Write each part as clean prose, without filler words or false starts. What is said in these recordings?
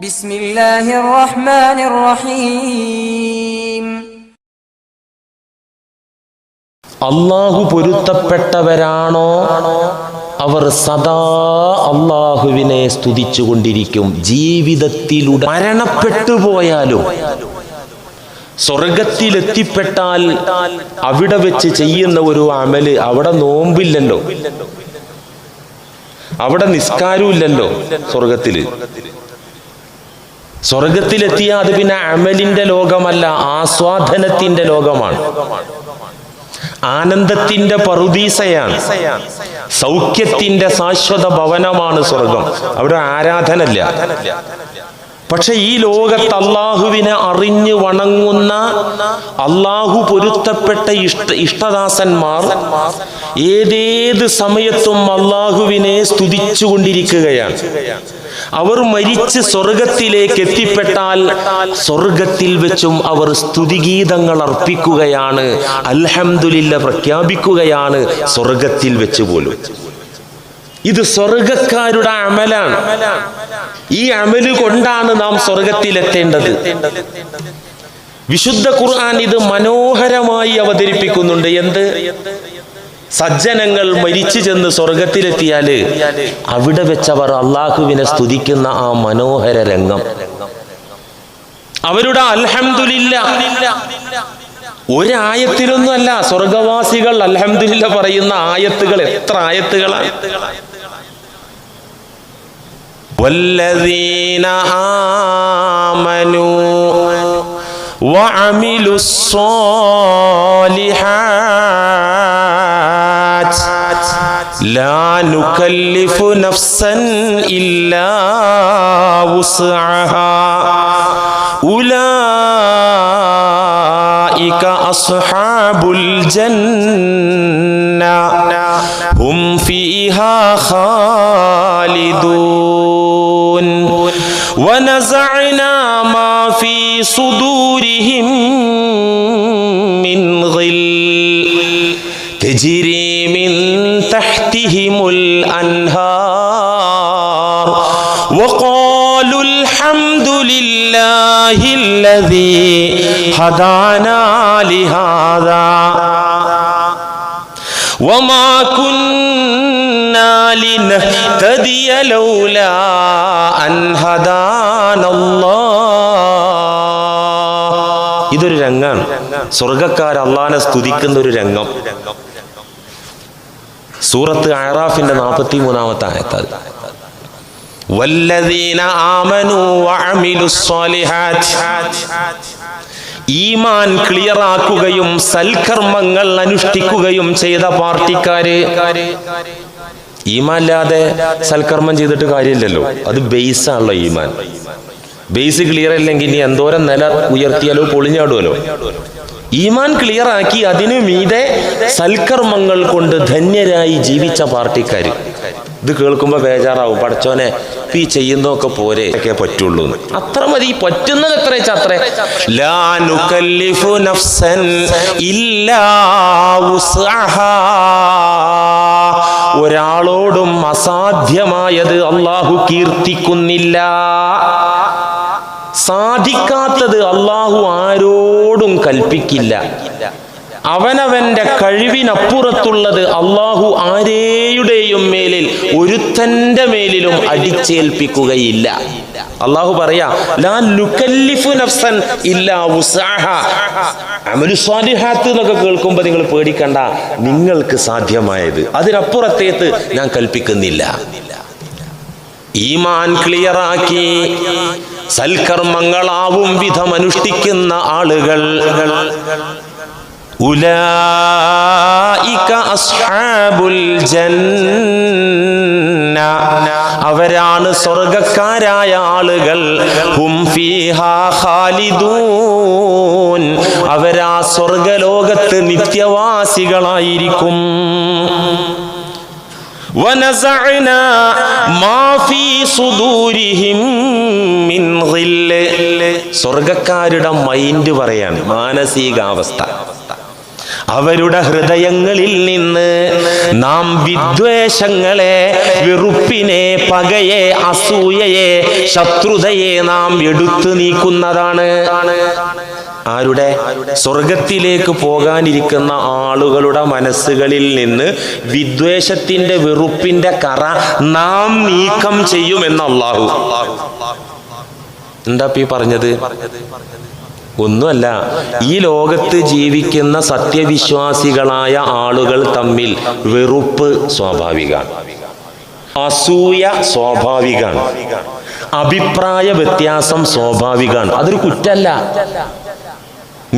ബിസ്മില്ലാഹിർ റഹ്മാനിർ റഹീം. അള്ളാഹു പൊരുത്തപ്പെട്ടവരാണോ അവർ സദാ അള്ളാഹുവിനെ സ്തുതിച്ചുകൊണ്ടിരിക്കും. ജീവിതത്തിലൂടെ മരണപ്പെട്ടു പോയാലും സ്വർഗത്തിലെത്തിപ്പെട്ടാൽ അവിടെ വെച്ച് ചെയ്യുന്ന ഒരു അമല്, അവിടെ നോമ്പില്ലല്ലോ, അവിടെ നിസ്കാരമില്ലല്ലോ. സ്വർഗത്തിലെത്തിയ അത് പിന്നെ അമലിന്റെ ലോകമല്ല, ആസ്വാദനത്തിന്റെ ലോകമാണ്, ആനന്ദത്തിന്റെ പറുദീസയാണ്, സൗഖ്യത്തിന്റെ ശാശ്വത ഭവനമാണ് സ്വർഗം. അവിടെ ആരാധനല്ല. പക്ഷെ ഈ ലോകത്ത് അള്ളാഹുവിനെ അറിഞ്ഞു വണങ്ങുന്ന അള്ളാഹു പൊരുത്തപ്പെട്ട ഇഷ്ടദാസന്മാർ ഏതേത് സമയത്തും അള്ളാഹുവിനെ സ്തുതിച്ചുകൊണ്ടിരിക്കുകയാണ്. അവർ മരിച്ച് സ്വർഗത്തിലേക്ക് എത്തിപ്പെട്ടാൽ സ്വർഗത്തിൽ വെച്ചും അവർ സ്തുതിഗീതങ്ങൾ അർപ്പിക്കുകയാണ്, അൽഹംദുലില്ലാ പ്രഖ്യാപിക്കുകയാണ് സ്വർഗത്തിൽ വെച്ച് പോലും. ഇത് സ്വർഗക്കാരുടെ അമലാണ്. ഈ അമല് കൊണ്ടാണ് നാം സ്വർഗത്തിലെത്തേണ്ടത്. വിശുദ്ധ ഖുർആൻ ഇത് മനോഹരമായി അവതരിപ്പിക്കുന്നുണ്ട്. എന്ത്? സജ്ജനങ്ങൾ മരിച്ചു ചെന്ന് സ്വർഗത്തിലെത്തിയാല് അവിടെ വെച്ചവർ അള്ളാഹുവിനെ സ്തുതിക്കുന്ന ആ മനോഹര രംഗം, അവരുടെ അൽഹംദുലില്ലാ ഒരായത്തിലൊന്നുമല്ല. സ്വർഗവാസികൾ അൽഹംദുലില്ലാ പറയുന്ന ആയത്തുകൾ എത്ര ആയത്തുകളാണ്. വല്ലദീന ആമനൂ വഅമിലുസ് സ്വാലിഹാത്ത് ലാ നുകല്ലിഫു നഫ്സൻ ഇല്ലാ വുസ്അഹാ ഉലൈക അസ്ഹാബുൽ ജന്ന ഹും ഫീഹാ ഖാലിദൂൻ വനസഅനാ മാ ഫീ സുദൂരിഹിം മിൻ ഗിൽ തജ്രി മിൻ തഹ്തിഹിമുൽ അൻഹാർ വഖാലു അൽഹംദുലില്ലാഹില്ലദീ ഹദാനാ ലിഹാദാ വമാ കുന്നാ ലിനഹ്തദിയ ലൗലാ അൻ ഹദാനല്ലാഹ്. ഇതൊരു രംഗാണ്. സ്വർഗക്കാർ അള്ളാഹനെ സ്തുതിക്കുന്ന ഒരു രംഗം. സൂറത്ത് അഅറാഫിന്റെ 43-ാമത്തെ ആയത്ത്. വല്ലദീന ആമനൂ വഅമിലുസ് സ്വാലിഹാത്ത്, ഈമാൻ ക്ലിയറാക്കുകയും സൽക്കർമ്മങ്ങൾ അനുഷ്ഠിക്കുകയും ചെയ്ത പാർട്ടിക്കാര്. ഈമാൻ ഇല്ലാതെ സൽക്കർമ്മം ചെയ്തിട്ട് കാര്യമില്ലല്ലോ, അത് ബേസാണല്ലോ ഈമാൻ. ബേസ് ക്ലിയർ അല്ലെങ്കിൽ ഇനി എന്തോരം നില ഉയർത്തിയാലോ പൊളിഞ്ഞാടുമല്ലോ. ഈമാൻ ക്ലിയർ ആക്കി അതിനു മീതെ സൽക്കർമ്മങ്ങൾ കൊണ്ട് ധന്യരായി ജീവിച്ച പാർട്ടിക്കാര്. ഇത് കേൾക്കുമ്പോ ബേജാറാവും, പടച്ചോനെ ഈ ചെയ്യുന്നതൊക്കെ പോരെ ഒക്കെ പറ്റുള്ളൂ. അത്ര മതി, പറ്റുന്നത് എത്രച്ചാ അത്രേ. ലാ നുകല്ലിഫു നഫ്സൻ ഇല്ലാ വുസ്അഹാ, ഒരാളോടും അസാധ്യമായത് അള്ളാഹു കീർത്തിക്കുന്നില്ല. സാധിക്കാത്തത് അള്ളാഹു ആരോടും കൽപ്പിക്കില്ല. അവനവന്റെ കഴിവിനപ്പുറത്തുള്ളത് അള്ളാഹു ആരെയുടെയും മേലിൽ ഒരുത്തന്റെ മേലിലും അടിച്ചേൽപ്പിക്കുകയില്ല. അള്ളാഹു പറയാ ലാ നുകല്ലിഫു നഫ്സൻ ഇല്ലാ വുസ്അഹാ. അമലു സ്വാലിഹാത്ത് എന്നൊക്കെ കേൾക്കുമ്പോ നിങ്ങൾ പേടിക്കണ്ട, നിങ്ങൾക്ക് സാധ്യമായത്, അതിനപ്പുറത്തേക്ക് ഞാൻ കൽപ്പിക്കുന്നില്ല. ഈമാൻ ക്ലിയറാക്കി സൽക്കർമ്മങ്ങളാവും വിധം അനുഷ്ഠിക്കുന്ന ആളുകൾ ഉലൈക അസ്ഹാബുൽ ജന്ന, അവരാണ് സ്വർഗക്കാരായ ആളുകൾ. ഹും ഫീഹാ ഖാലിദൂൻ, അവരാ സ്വർഗലോകത്ത് നിത്യവാസികളായിരിക്കും. വനസഅനാ മാ ഫീ സുദൂരിഹിം മിൻ ഗിൽ, സ്വർഗക്കാരുടെ മൈൻഡ് പറയാണ്, മാനസികാവസ്ഥ. അവരുടെ ഹൃദയങ്ങളിൽ നിന്ന് നാം വിദ്വേഷങ്ങളെ, വെറുപ്പിനെ, പകയെ, അസൂയയെ, ശത്രുതയെ നാം എടുത്തു നീക്കുന്നതാണ്. ആരുടെ? സ്വർഗത്തിലേക്ക് പോകാനിരിക്കുന്ന ആളുകളുടെ മനസ്സുകളിൽ നിന്ന് വിദ്വേഷത്തിന്റെ, വെറുപ്പിന്റെ കറ നാം നീക്കം ചെയ്യുമെന്ന് അല്ലാഹു. എന്താ ഈ പറഞ്ഞത്? ഒന്നുമല്ല, ഈ ലോകത്ത് ജീവിക്കുന്ന സത്യവിശ്വാസികളായ ആളുകൾ തമ്മിൽ വെറുപ്പ് സ്വാഭാവികമാണ്, അസൂയ സ്വാഭാവികമാണ്, അഭിപ്രായ വ്യത്യാസം സ്വാഭാവികമാണ്. അതൊരു കുറ്റല്ല.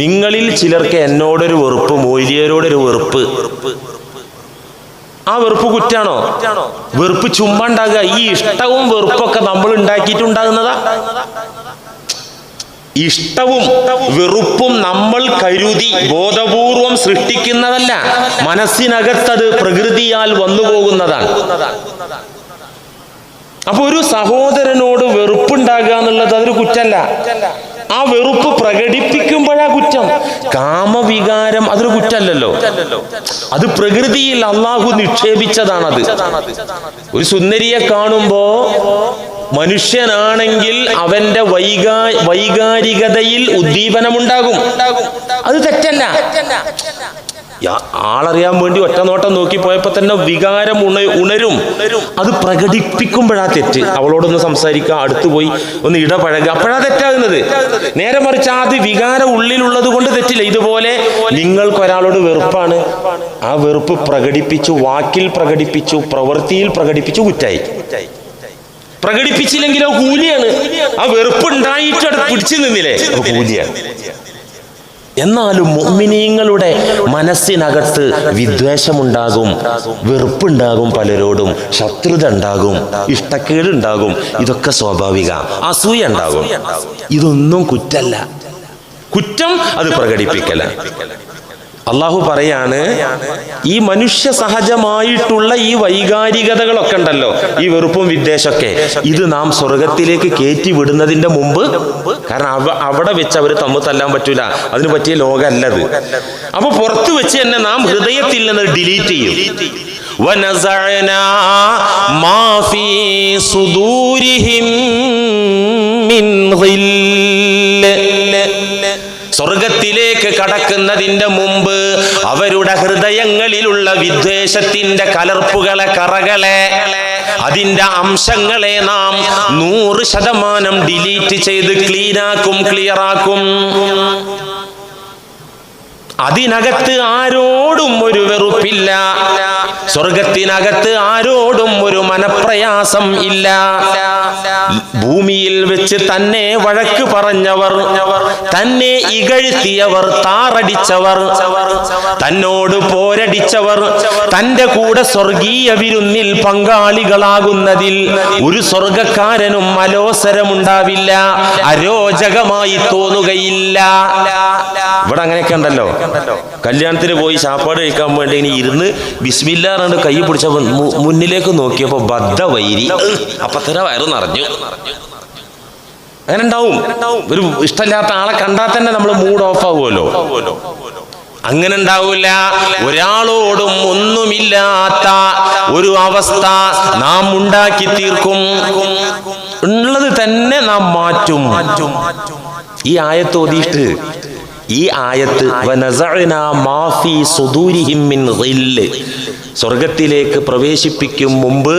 നിങ്ങളിൽ ചിലർക്ക് എന്നോടൊരു വെറുപ്പ്, മൊയ്ലിയരോടൊരു വെറുപ്പ്, ആ വെറുപ്പ് കുറ്റാണോ? വെറുപ്പ് ചുമ്മാ ഉണ്ടാകുക. ഈ ഇഷ്ടവും വെറുപ്പൊക്കെ നമ്മൾ ഉണ്ടാക്കിയിട്ടുണ്ടാകുന്നതാ. ഇഷ്ടവും വെറുപ്പും നമ്മൾ കരുതി ബോധപൂർവം സൃഷ്ടിക്കുന്നതല്ല, മനസ്സിനകത്തത് പ്രകൃതിയാൽ വന്നുപോകുന്നതാണ്. അപ്പൊ ഒരു സഹോദരനോട് വെറുപ്പുണ്ടാകുക എന്നുള്ളത് അതൊരു കുറ്റല്ല. ആ വെറുപ്പ് പ്രകടിപ്പിക്കുമ്പോഴാ കുറ്റം. കാമവികാരം അതൊരു കുറ്റല്ലല്ലോ, അത് പ്രകൃതിയിൽ അള്ളാഹു നിക്ഷേപിച്ചതാണത്. ഒരു സുന്ദരിയെ കാണുമ്പോ മനുഷ്യനാണെങ്കിൽ അവന്റെ വൈകാരികതയിൽ ഉദ്ദീപനമുണ്ടാകും, അത് തെറ്റല്ല. ആളറിയാൻ വേണ്ടി ഒറ്റ നോട്ടം നോക്കിപ്പോയപ്പോ തന്നെ വികാരം ഉണരും. അത് പ്രകടിപ്പിക്കുമ്പോഴാ തെറ്റ്. അവളോടൊന്ന് സംസാരിക്കുക, അടുത്തുപോയി ഒന്ന് ഇടപഴകുക, അപ്പോഴാ തെറ്റാകുന്നത്. നേരെ മറിച്ച് അത് വികാരം ഉള്ളിലുള്ളത് കൊണ്ട് തെറ്റില്ല. ഇതുപോലെ നിങ്ങൾക്ക് ഒരാളോട് വെറുപ്പാണ്, ആ വെറുപ്പ് പ്രകടിപ്പിച്ചു, വാക്കിൽ പ്രകടിപ്പിച്ചു, പ്രവൃത്തിയിൽ പ്രകടിപ്പിച്ചു, കുറ്റായി. പ്രകടിപ്പിച്ചില്ലെങ്കിലോ കൂലിയാണ്. ആ വെറുപ്പ് ഉണ്ടായിട്ട് അവിടെ പിടിച്ചു നിന്നില്ലേ, കൂലിയാണ്. എന്നാലും മുഅ്മിനീങ്ങളുടെ മനസ്സിനകത്ത് വിദ്വേഷമുണ്ടാകും, വെറുപ്പുണ്ടാകും, പലരോടും ശത്രുത ഉണ്ടാകും, ഇഷ്ടക്കേടുണ്ടാകും. ഇതൊക്കെ സ്വാഭാവിക. അസൂയ ഉണ്ടാകും. ഇതൊന്നും കുറ്റല്ല. കുറ്റം അത് പ്രകടിപ്പിക്കല. അള്ളാഹു പറയാണ്, ഈ മനുഷ്യ സഹജമായിട്ടുള്ള ഈ വൈകാരികതകളൊക്കെ ഉണ്ടല്ലോ, ഈ വെറുപ്പും വിദ്വേഷമൊക്കെ, ഇത് നാം സ്വർഗത്തിലേക്ക് കയറ്റി വിടുന്നതിന്റെ മുമ്പ്, കാരണം അവിടെ വെച്ച് അവർ തമ്മിൽ തല്ലാൻ പറ്റൂല, അതിന് പറ്റിയ ലോകമല്ലത്. അപ്പൊ പുറത്തു വെച്ച് തന്നെ നാം ഹൃദയത്തിൽ നിന്ന് ഡിലീറ്റ് ചെയ്യും. വനസഅനാ മാ ഫീ സുദൂരിഹിം മിൻ ഗില്ല്. സ്വർഗത്തിലേക്ക് കടക്കുന്നതിന്റെ മുമ്പ് അവരുടെ ഹൃദയങ്ങളിലുള്ള വിദ്വേഷത്തിന്റെ കലർപ്പുകളെ, കറകളെ, അതിന്റെ അംശങ്ങളെ നാം 100% ഡിലീറ്റ് ചെയ്ത് ക്ലീനാക്കും, ക്ലിയറാക്കും. അതിനകത്ത് ആരോടും ഒരു വെറുപ്പില്ല, സ്വർഗത്തിനകത്ത് ആരോടും ഒരു മനപ്രയാസം ഇല്ല. ഭൂമിയിൽ വെച്ച് തന്നെ വഴക്ക് പറഞ്ഞവർ, തന്നെ ഇകഴ്ത്തിയവർ, താറടിച്ചവർ, തന്നോട് പോരടിച്ചവർ, തന്റെ കൂടെ സ്വർഗീയ വിരുന്നിൽ പങ്കാളികളാകുന്നതിൽ ഒരു സ്വർഗക്കാരനും അലോസരമുണ്ടാവില്ല, അരോചകമായി തോന്നുകയില്ല. ഇവിടെ അങ്ങനെയൊക്കെ ഉണ്ടല്ലോ. കല്യാണത്തിന് പോയി ചാപ്പാട് കഴിക്കാൻ വേണ്ടി ഇനി ഇരുന്ന് ബിസ്മില്ലാ കൈ പിടിച്ച മുന്നിലേക്ക് നോക്കിയപ്പോ ബദ്ധവൈരി, അപ്പൊ തന്നെ വയറ് നിറഞ്ഞു. അങ്ങനെ ഉണ്ടാവും. ഒരു ഇഷ്ടമില്ലാത്ത ആളെ കണ്ടാൽ തന്നെ നമ്മൾ മൂഡ് ഓഫ് ആവുമല്ലോ. അങ്ങനെ ഉണ്ടാവില്ല. ഒരാളോടും ഒന്നുമില്ലാത്ത ഒരു അവസ്ഥ നാം ഉണ്ടാക്കി തീർക്കും. ഉള്ളത് തന്നെ നാം മാറ്റും. ഈ ആയത്ത് ഓതിയിട്ട്, ഈ ആയത്ത് വനസഅനാ മാ ഫീ സുദൂരിഹിം മിൻ ഗില്ല്, സ്വർഗത്തിലേക്ക് പ്രവേശിപ്പിക്കും മുമ്പ്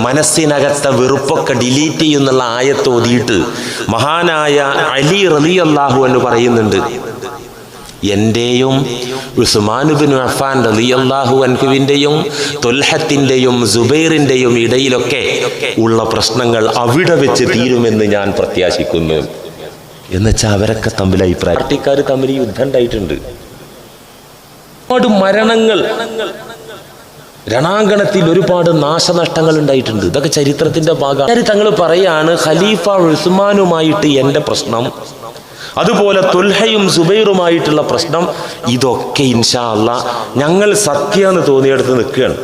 മനസ്സിനകത്ത വെറുപ്പൊക്കെ ഡിലീറ്റ് ചെയ്യുന്നുള്ള ആയത്ത് ഓതിയിട്ട് മഹാനായ അലി റളിയല്ലാഹു അൻഹു പറയുന്നുണ്ട്, എന്റെയും ഉസ്മാൻ ഇബ്നു അഫ്ഫാൻ റളിയല്ലാഹു അൻഹുവിന്റെയും തൊൽഹത്തിന്റെയും സുബൈറിന്റെയും ഇടയിലൊക്കെ ഉള്ള പ്രശ്നങ്ങൾ അവിടെ വെച്ച് തീരുമെന്ന് ഞാൻ പ്രത്യാശിക്കുന്നു. എന്നുവെച്ചാൽ അവരൊക്കെ തമ്മിൽ പാർട്ടിക്കാർ തമ്മിൽ യുദ്ധം ഉണ്ടായിട്ടുണ്ട്. ഒരുപാട് മരണങ്ങൾ, രണാങ്കണത്തിൽ ഒരുപാട് നാശനഷ്ടങ്ങൾ ഉണ്ടായിട്ടുണ്ട്. ഇതൊക്കെ ചരിത്രത്തിന്റെ ഭാഗം. തങ്ങൾ പറയാണ്, ഖലീഫ ഉസ്മാനുമായിട്ട് എന്റെ പ്രശ്നം, അതുപോലെ തുൽഹയും സുബൈറുമായിട്ടുള്ള പ്രശ്നം, ഇതൊക്കെ ഇൻഷാ അല്ലാഹ് ഞങ്ങൾ സത്യമെന്ന് തോന്നിയെടുത്ത് നിൽക്കുകയാണ്.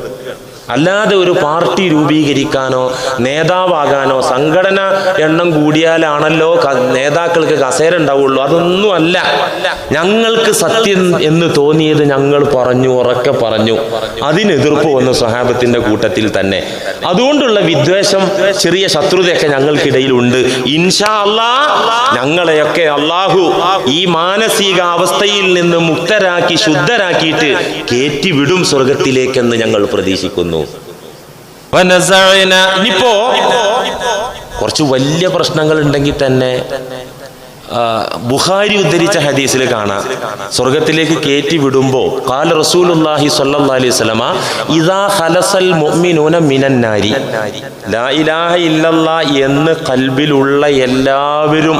അല്ലാതെ ഒരു പാർട്ടി രൂപീകരിക്കാനോ നേതാവാകാനോ സംഘടന എണ്ണം കൂടിയാലാണല്ലോ നേതാക്കൾക്ക് കസേര ഉണ്ടാവുള്ളൂ. അതൊന്നും അല്ല. ഞങ്ങൾക്ക് സത്യം എന്ന് തോന്നിയത് ഞങ്ങൾ പറഞ്ഞു, ഉറക്കെ പറഞ്ഞു. അതിനെതിർപ്പ് വന്നു സ്വഹാബത്തിന്റെ കൂട്ടത്തിൽ തന്നെ. അതുകൊണ്ടുള്ള വിദ്വേഷം, ചെറിയ ശത്രുതയൊക്കെ ഞങ്ങൾക്കിടയിലുണ്ട്. ഇൻഷാ അല്ലാഹ് ഞങ്ങളെയൊക്കെ അള്ളാഹു ഈ മാനസിക അവസ്ഥയിൽ നിന്ന് മുക്തരാക്കി ശുദ്ധരാക്കിയിട്ട് കേറ്റിവിടും സ്വർഗത്തിലേക്കെന്ന് ഞങ്ങൾ പ്രതീക്ഷിക്കുന്നു. ഇനിയിപ്പോ കുറച്ച് വലിയ പ്രശ്നങ്ങൾ ഉണ്ടെങ്കിൽ തന്നെ ബുഖാരി ഉദ്ധരിച്ച ഹദീസിൽ കാണാം, സ്വർഗത്തിലേക്ക് കയറ്റി വിടുമ്പോ ഖാല റസൂലുള്ളാഹി സ്വല്ലല്ലാഹി അലൈഹി വസല്ലമ ഇദാ ഖലസൽ മുഅ്മിനൂന മിനന്നാരി, ലാ ഇലാഹ ഇല്ലല്ലാഹ് എന്ന് ഖൽബിലുള്ള എല്ലാവരും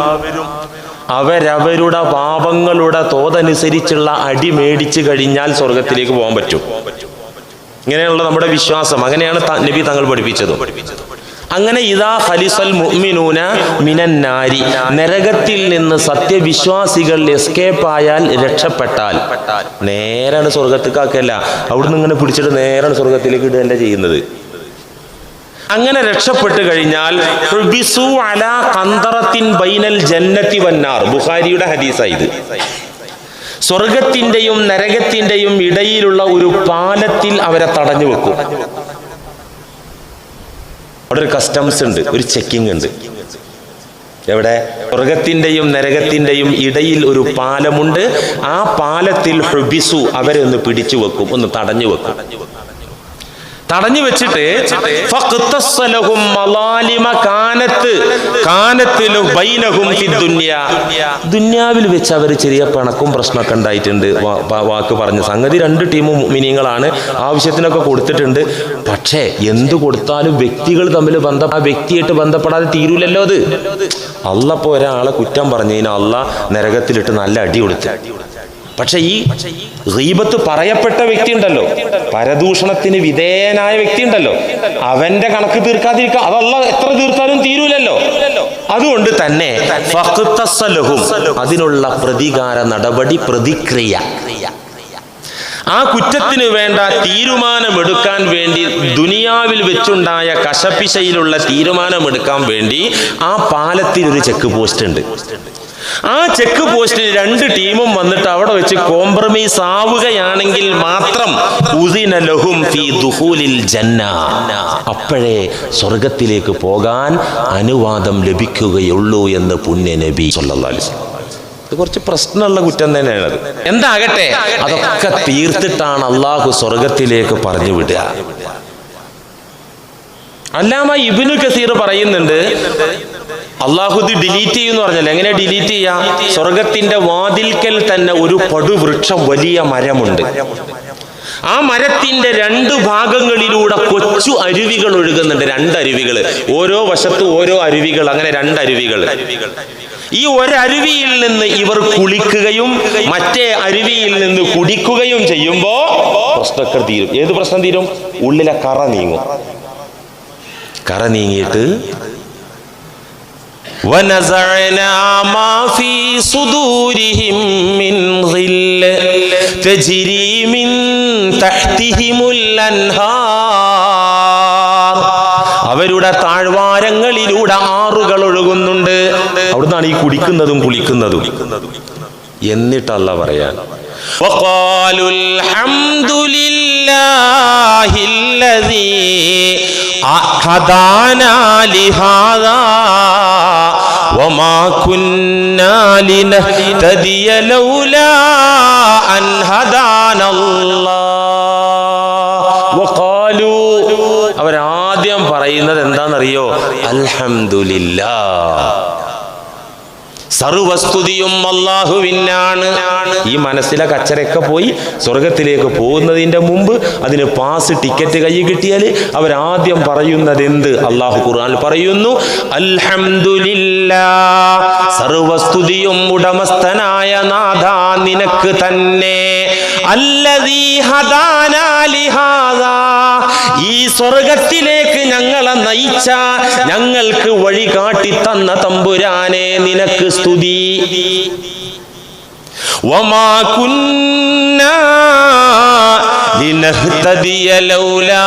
അവരവരുടെ പാപങ്ങളുടെ തോതനുസരിച്ചുള്ള അടി മേടിച്ചു കഴിഞ്ഞാൽ സ്വർഗത്തിലേക്ക് പോകാൻ പറ്റും. ഇങ്ങനെയുള്ള നമ്മുടെ വിശ്വാസം. അങ്ങനെയാണ് നബി തങ്ങൾ പഠിപ്പിച്ചത്. അങ്ങനെ ഇദാ ഖലിസൽ മുഅ്മിനൂന മിനന്നാരി, നരകത്തിൽ നിന്ന് സത്യവിശ്വാസികൾ എസ്കേപ്പ് ആയാൽ, രക്ഷപ്പെട്ടാൽ നേരാണ് സ്വർഗത്തിലേക്കാക്കല്ല, അവിടുന്ന് ഇങ്ങനെ പിടിച്ചിട്ട് നേരാണ് സ്വർഗത്തിലേക്ക് ഇടുകയല്ല ചെയ്യുന്നത്. അങ്ങനെ രക്ഷപ്പെട്ടു കഴിഞ്ഞാൽ അലാ ഖന്തറത്തിൻ ബൈനൽ ജന്നത്തി വന്നാർ, ബുഖാരിയുടെ ഹദീസായത്. സ്വർഗത്തിന്റെയും നരകത്തിന്റെയും ഇടയിലുള്ള ഒരു പാലത്തിൽ അവരെ തടഞ്ഞു വെക്കും. അവിടെ ഒരു കസ്റ്റംസ് ഉണ്ട്, ഒരു ചെക്കിംഗ് ഉണ്ട്. എവിടെ? സ്വർഗത്തിന്റെയും നരകത്തിന്റെയും ഇടയിൽ ഒരു പാലമുണ്ട്. ആ പാലത്തിൽ ഹുബിസു, അവരെ ഒന്ന് പിടിച്ചു വെക്കും, ഒന്ന് തടഞ്ഞു വെക്കും. തടഞ്ഞു വെച്ചിട്ട് ദുന്യാവിൽ വെച്ച് അവർ ചെറിയ പിണക്കും പ്രശ്നമൊക്കെ ഉണ്ടായിട്ടുണ്ട്. വാക്ക് പറഞ്ഞ സംഗതി രണ്ട് ടീമും മുഅ്മിനീങ്ങളാണ്, ആവശ്യത്തിനൊക്കെ കൊടുത്തിട്ടുണ്ട്. പക്ഷേ എന്ത് കൊടുത്താലും വ്യക്തികൾ തമ്മിൽ ആ വ്യക്തിയായിട്ട് ബന്ധപ്പെടാതെ തീരൂലല്ലോ അത്. അല്ലാഹ് ഇപ്പൊ ഒരാളെ കുറ്റം പറഞ്ഞു കഴിഞ്ഞാൽ അല്ലാഹ് നരകത്തിലിട്ട് നല്ല അടി കൊടുത്തു. പക്ഷെ ഈ ഗീബത്ത് പറയപ്പെട്ട വ്യക്തി ഉണ്ടല്ലോ, പരദൂഷണത്തിന് വിധേയനായ വ്യക്തി ഉണ്ടല്ലോ, അവന്റെ കണക്ക് തീർക്കാതിരിക്കുക, അതല്ല എത്ര തീർത്താലും തീരൂലല്ലോ. അതുകൊണ്ട് തന്നെ അതിനുള്ള പ്രതികാര നടപടി, പ്രതിക്രിയ, ആ കുറ്റത്തിന് വേണ്ട തീരുമാനമെടുക്കാൻ വേണ്ടി, ദുനിയാവിൽ വെച്ചുണ്ടായ കശപിശയിലുള്ള തീരുമാനമെടുക്കാൻ വേണ്ടി ആ പാലത്തിൽ ഒരു ചെക്ക് പോസ്റ്റ് ഉണ്ട്. ആ ചെക്ക് പോസ്റ്റിൽ രണ്ട് ടീമും വന്നിട്ട് അവിടെ വെച്ച് കോംപ്രമൈസ് ആവുകയാണെങ്കിൽ മാത്രം ഉദിന ലഹും ഫീ ദുഖൂലിൽ ജന്ന, അപ്പോഴേ സ്വർഗത്തിലേക്ക് പോകാൻ അനുവാദം ലഭിക്കുകയുള്ളൂ എന്ന് പുണ്യ നബി സല്ലല്ലാഹു അലൈഹി വസല്ലം. ഇത് കുറച്ച് പ്രശ്നമുള്ള കുറ്റം തന്നെയാണത്. എന്താകട്ടെ, അതൊക്കെ തീർത്തിട്ടാണ് അള്ളാഹു സ്വർഗത്തിലേക്ക് പറഞ്ഞു വിടുക. അല്ലാമ ഇബ്നു കസീർ പറയുന്നുണ്ട്, അള്ളാഹു ഇത് ഡിലീറ്റ് ചെയ്യുമെന്ന് പറഞ്ഞല്ലോ. എങ്ങനെ ഡിലീറ്റ് ചെയ്യാം? സ്വർഗത്തിന്റെ വാതിൽക്കൽ തന്നെ ഒരു പടുവൃക്ഷം, വലിയ മരമുണ്ട്. ആ മരത്തിന്റെ രണ്ട് ഭാഗങ്ങളിലൂടെ കൊച്ചു അരുവികൾ ഒഴുകുന്നുണ്ട്. രണ്ടരുവികൾ, ഓരോ വശത്ത് ഓരോ അരുവികൾ, അങ്ങനെ രണ്ടരുവികൾ. ഈ ഒരരുവിയിൽ നിന്ന് ഇവർ കുളിക്കുകയും മറ്റേ അരുവിയിൽ നിന്ന് കുടിക്കുകയും ചെയ്യുമ്പോ പ്രശ്നമൊക്കെ തീരും. ഏത് പ്രശ്നം തീരും? ഉള്ളിലെ കറ നീങ്ങും. കറ നീങ്ങിയിട്ട് وَنَزَعْنَا مَا فِي صُدُورِهِم مِّنْ غِلٍّ تَجْرِي مِن تَحْتِهِمُ الْأَنْهَارُ, അവരുടെ താഴ്വാരങ്ങളിലൂടെ ആറുകൾ ഒഴുകുന്നുണ്ട്. അവിടുന്നാണ് ഈ കുടിക്കുന്നതും കുളിക്കുന്നതും. എന്നിട്ടല്ല പറയാൻ وَقَالُوا الْحَمْدُ لِلَّهِ الَّذِي هَدَانَا لِهَذَا وَمَا كُنَّا لِنَهْتَدِيَ لَوْلَا أَنْ هَدَانَا اللَّهُ. وَقَالُوا, അവരാദ്യം പറയുന്നത് എന്താണെന്നറിയോ? അൽഹംദുലില്ലാഹ്, സർവസ്തുതിയും അല്ലാഹുവിനാണ്. ഈ മനസ്സിലെ കച്ചറയൊക്കെ പോയി സ്വർഗത്തിലേക്ക് പോകുന്നതിന്റെ മുമ്പ് അതിന് പാസ്, ടിക്കറ്റ് കൈ കിട്ടിയാൽ അവരാദ്യം പറയുന്നത് എന്ത്? അല്ലാഹു ഖുർആനിൽ പറയുന്നു, അൽഹംദുലില്ലാഹ്, സർവസ്തുതിയും ഉടമസ്ഥനായ നാഥാ നിനക്ക് തന്നെ. അല്ലദീ ഹദാനാ ലിഹാദാ, ഈ സ്വർഗത്തിലേക്ക് ഞങ്ങളെ നയിച്ച, ഞങ്ങൾക്ക് വഴി കാട്ടി തന്ന തമ്പുരാനെ നിനക്ക് സ്തുതി. വമാ കുന്നാ ലിനഹ്തദിയ ലൗലാ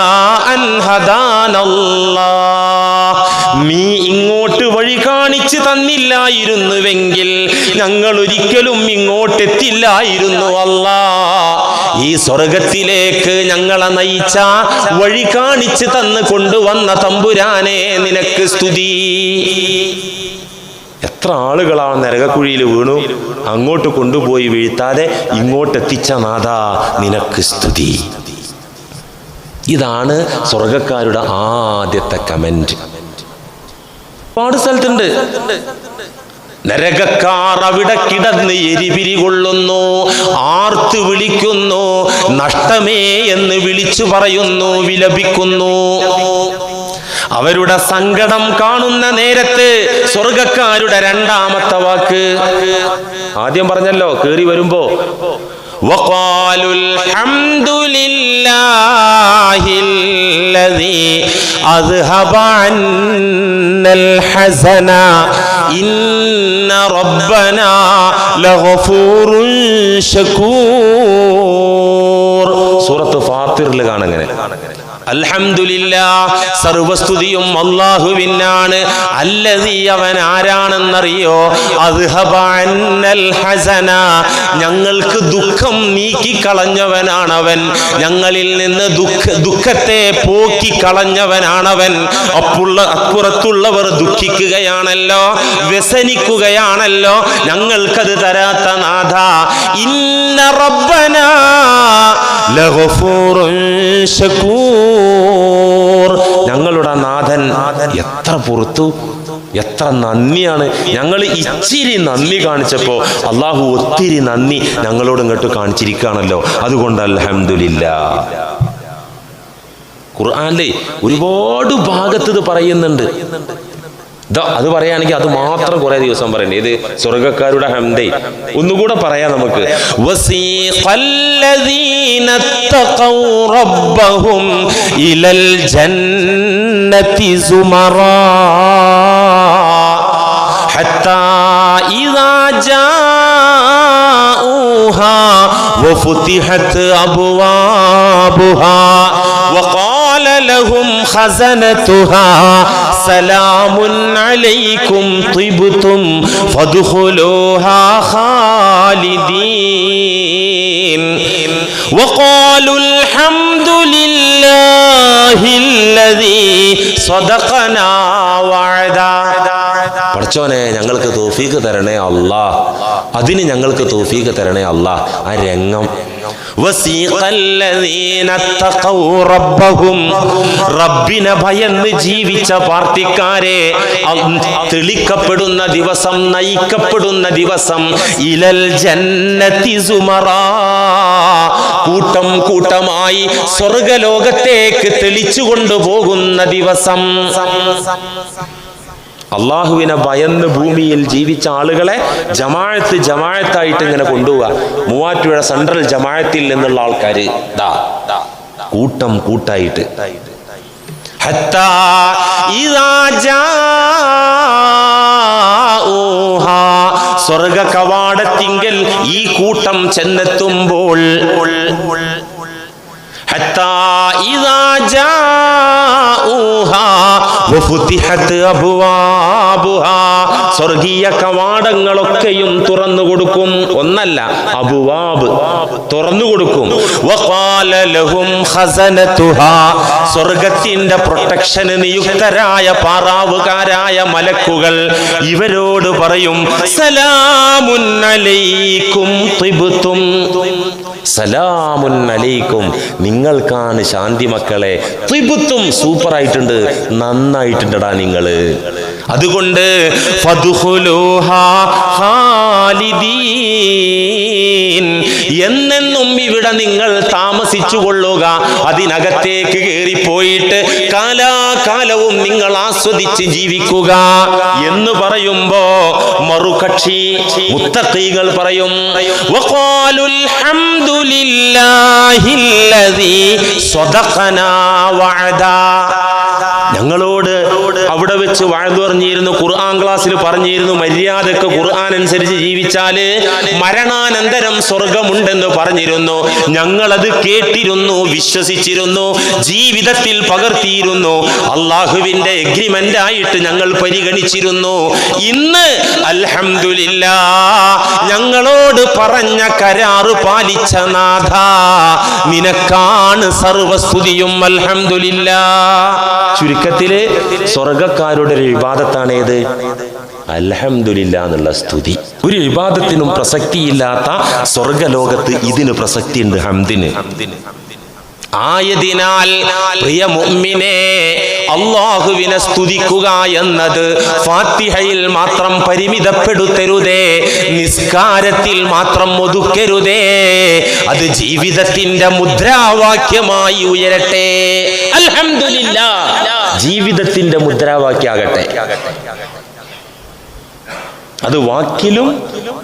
അൻ ഹദാനല്ലാഹ്. നീ ഇങ്ങോട്ട് വഴി കാണിച്ചു തന്നില്ലായിരുന്നുവെങ്കിൽ ഞങ്ങൾ ഒരിക്കലും ഇങ്ങോട്ടെത്തില്ലായിരുന്നു അല്ലാഹ്. ഈ സ്വർഗത്തിലേക്ക് ഞങ്ങളെ നയിച്ച വഴി കാണിച്ചു തന്ന് കൊണ്ടുവന്ന തമ്പുരാനെ നിനക്ക് സ്തുതി. എത്ര ആളുകളാ നരകക്കുഴിയിൽ വീണു, അങ്ങോട്ട് കൊണ്ടുപോയി വീഴ്ത്താതെ ഇങ്ങോട്ടെത്തിച്ച നാഥാ നിനക്ക് സ്തുതി. ഇതാണ് സ്വർഗക്കാരുടെ ആദ്യത്തെ കമന്റ്. ഒരുപാട് സ്ഥലത്തുണ്ട്. നരകക്കാർ അവിടെ കിടന്ന് എരിപിരി കൊള്ളുന്നു, ആർത്ത് വിളിക്കുന്നു, നഷ്ടമേ എന്ന് വിളിച്ചു പറയുന്നു, വിലപിക്കുന്നു. അവരുടെ സങ്കടം കാണുന്ന നേരത്ത് സ്വർഗക്കാരുടെ രണ്ടാമത്തെ വാക്ക് ആദ്യം പറഞ്ഞല്ലോ, കേറി വരുമ്പോ وقالوا الحمد لله الذي أذهب عنا الحزن إن ربنا لغفور شكور. സൂറത്ത് ഫാത്തിറിൽ കാണങ്ങനെ. അൽഹംദുലില്ലാഹ്, സർവസ്തുതിയും അല്ലാഹുവിനാണ്. അല്ലദീ, അവൻ ആരാണെന്നറിയോ? അദ്ഹബ അന്നൽ ഹസന, ഞങ്ങൾക്ക് ദുഃഖം നീക്കിക്കളഞ്ഞവനാണവൻ, ഞങ്ങളിൽ നിന്ന് ദുഃഖത്തെ പോക്കിക്കളഞ്ഞവനാണവൻ. അപ്പുറത്തുള്ളവർ ദുഃഖിക്കുകയാണല്ലോ, വ്യസനിക്കുകയാണല്ലോ, ഞങ്ങൾക്കത് തരാത്ത നാഥ. ഇന്ന റബ്ബനാ ലഗഫൂറുൻ ശകൂർ, ഞങ്ങളുടെ നാഥൻ എത്ര പുറത്തു, എത്ര നന്ദിയാണ്. ഞങ്ങൾ ഇച്ചിരി നന്ദി കാണിച്ചപ്പോ അള്ളാഹു ഒത്തിരി നന്ദി ഞങ്ങളോട് ഇങ്ങോട്ട് കാണിച്ചിരിക്കുകയാണല്ലോ. അതുകൊണ്ട് അൽഹംദുലില്ലാഹ്. ഖുർആനിലെ ഒരുപാട് ഭാഗത്ത് ഇത് പറയുന്നുണ്ട്. അത് പറയുകയാണെങ്കിൽ അത് മാത്രം കുറെ ദിവസം പറയണ്ടേ. ഇത് സ്വർഗക്കാരുടെ ഹംദേ. ഒന്നുകൂടെ പറയാം നമുക്ക്. വസീഖല്ലദീന തഖൗ റബ്ബഹും ഇലൽ ജന്നതി സുമറാ ഹത്താ ഇദാ ജാഊഹാ വഫുതിഹത് അബ്വാബുഹാ വഖാല ലഹും ഖസനതുഹാ സലാമുൻ അലൈക്കും തിബ്തും ഫദ്ഖുലൂഹാ ഖാലിദീൻ വഖാലു അൽഹംദുലില്ലാഹില്ലദീ സദഖനാ വഅദാ. പടച്ചോനെ, ഞങ്ങൾക്ക് തൗഫീഖ് തരണേ അല്ലാഹ്, അതിന് ഞങ്ങൾക്ക് തൗഫീഖ് തരണേ അല്ലാഹ്. ആ രംഗം റബ്ബിനെ ഭയന്ന് ജീവിച്ച പാർട്ടിക്കാരെ തെളിക്കപ്പെടുന്ന ദിവസം, നയിക്കപ്പെടുന്ന ദിവസം, ഇലൽ ജന്നതി സുമറാ, കൂട്ടം കൂട്ടമായി സ്വർഗലോകത്തേക്ക് തെളിച്ചു കൊണ്ടുപോകുന്ന ദിവസം. അള്ളാഹുവിനെ ഭയന്ന് ഭൂമിയിൽ ജീവിച്ച ആളുകളെ ജമാഅത്തായിട്ട് ഇങ്ങനെ കൊണ്ടുപോവുക. മൂവാറ്റുപുഴ സെൻട്രൽ ജമാഅത്തിൽ നിന്നുള്ള ആൾക്കാര് കൂട്ടം കൂട്ടായിട്ട് ഹത്താ ഇദാ ജാഊഹാ, സ്വർഗ കവാടത്തിങ്കൽ ഈ കൂട്ടം ചെന്നെത്തുമ്പോൾ ഹത്താ ഇദാ ജാഊഹാ വഫുതിഹത് അബ്വാബുഹാ, സ്വർഗീയ കവാടങ്ങളൊക്കെയും തുറന്നു കൊടുക്കും. ഒന്നല്ല, അബ്വാബ് തുറന്നു കൊടുക്കും. വഖാല ലഹും ഖസനതുഹാ, സ്വർഗത്തിന്റെ പ്രൊട്ടക്ഷന് നിയുക്തരായ പാറാവുകാരായ മലക്കുകൾ ഇവരോട് പറയും, സലാമുൻ അലൈക്കും തിബ്തും, സലാമുൻ അലൈക്കും, നിങ്ങൾക്കാണ് ശാന്തി മക്കളെ. തിബ്തും, സൂപ്പറായിട്ടുണ്ട്, നന്നായിട്ടുണ്ടടാ നിങ്ങള്. അതുകൊണ്ട് ഫദ്ഖുലൂഹാ ഖാലിദീൻ, എന്നെന്നും ഇവിടെ നിങ്ങൾ താമസിച്ചു കൊള്ളുക. അതിനകത്തേക്ക് കയറിപ്പോയിട്ട് കാലാകാലവും നിങ്ങൾ ആസ്വദിച്ച് ജീവിക്കുക എന്ന് പറയുമ്പോ മറുകക്ഷി മുത്തഖീകൾ പറയും, വഖാലുൽ ഹംദുലില്ലാഹില്ലദീ സദഖനാ വഅദാ, ഞങ്ങളോട് അവിടെ വെച്ച് വഅദ് പറഞ്ഞിരുന്നു, ഖുർആൻ ക്ലാസ്സിൽ പറഞ്ഞിരുന്നു, മര്യാദക്ക് ഖുർആൻ അനുസരിച്ച് ജീവിച്ചാല് മരണാനന്തരം സ്വർഗമുണ്ടെന്ന് പറഞ്ഞിരുന്നു. ഞങ്ങളത് കേട്ടിരുന്നു, വിശ്വസിച്ചിരുന്നു, ജീവിതത്തിൽ പകർത്തിയിരുന്നു, അള്ളാഹുവിന്റെ എഗ്രിമെന്റ് ആയിട്ട് ഞങ്ങൾ പരിഗണിച്ചിരുന്നു. ഇന്ന് അൽഹംദുലില്ലാഹ് ഞങ്ങളോട് പറഞ്ഞ കരാറ് പാലിച്ച നാഥ, നിനക്കാണ് സർവസ്തുതിയും. അൽഹംദുലില്ലാഹ്. ചുരുക്കത്തില് സ്വർഗക്കാരുടെ ഒരു ഇബാദത്താണ് ഏത്? അൽഹംദുലില്ലാഹ് എന്നുള്ള സ്തുതി. ഒരു ഇബാദത്തിനും പ്രസക്തിയില്ലാത്ത സ്വർഗലോകത്ത് ഇതിന് പ്രസക്തിയുണ്ട്, ഹംദിന്. ആയതിനാൽ പ്രിയ മുഅ്മിനേ, അല്ലാഹുവിനെ സ്തുതിക്കുക എന്നത് ഫാത്തിഹയിൽ മാത്രം പരിമിതപ്പെടുത്തരുതേ, നിസ്കാരത്തിൽ മാത്രം ഒതുക്കരുതേ. അത് ജീവിതത്തിന്റെ മുദ്രാവാക്യമായി ഉയരട്ടെ. അൽഹംദുലില്ലാഹ് ജീവിതത്തിന്റെ മുദ്രാവാക്യാകട്ടെ. അത് വാക്കിലും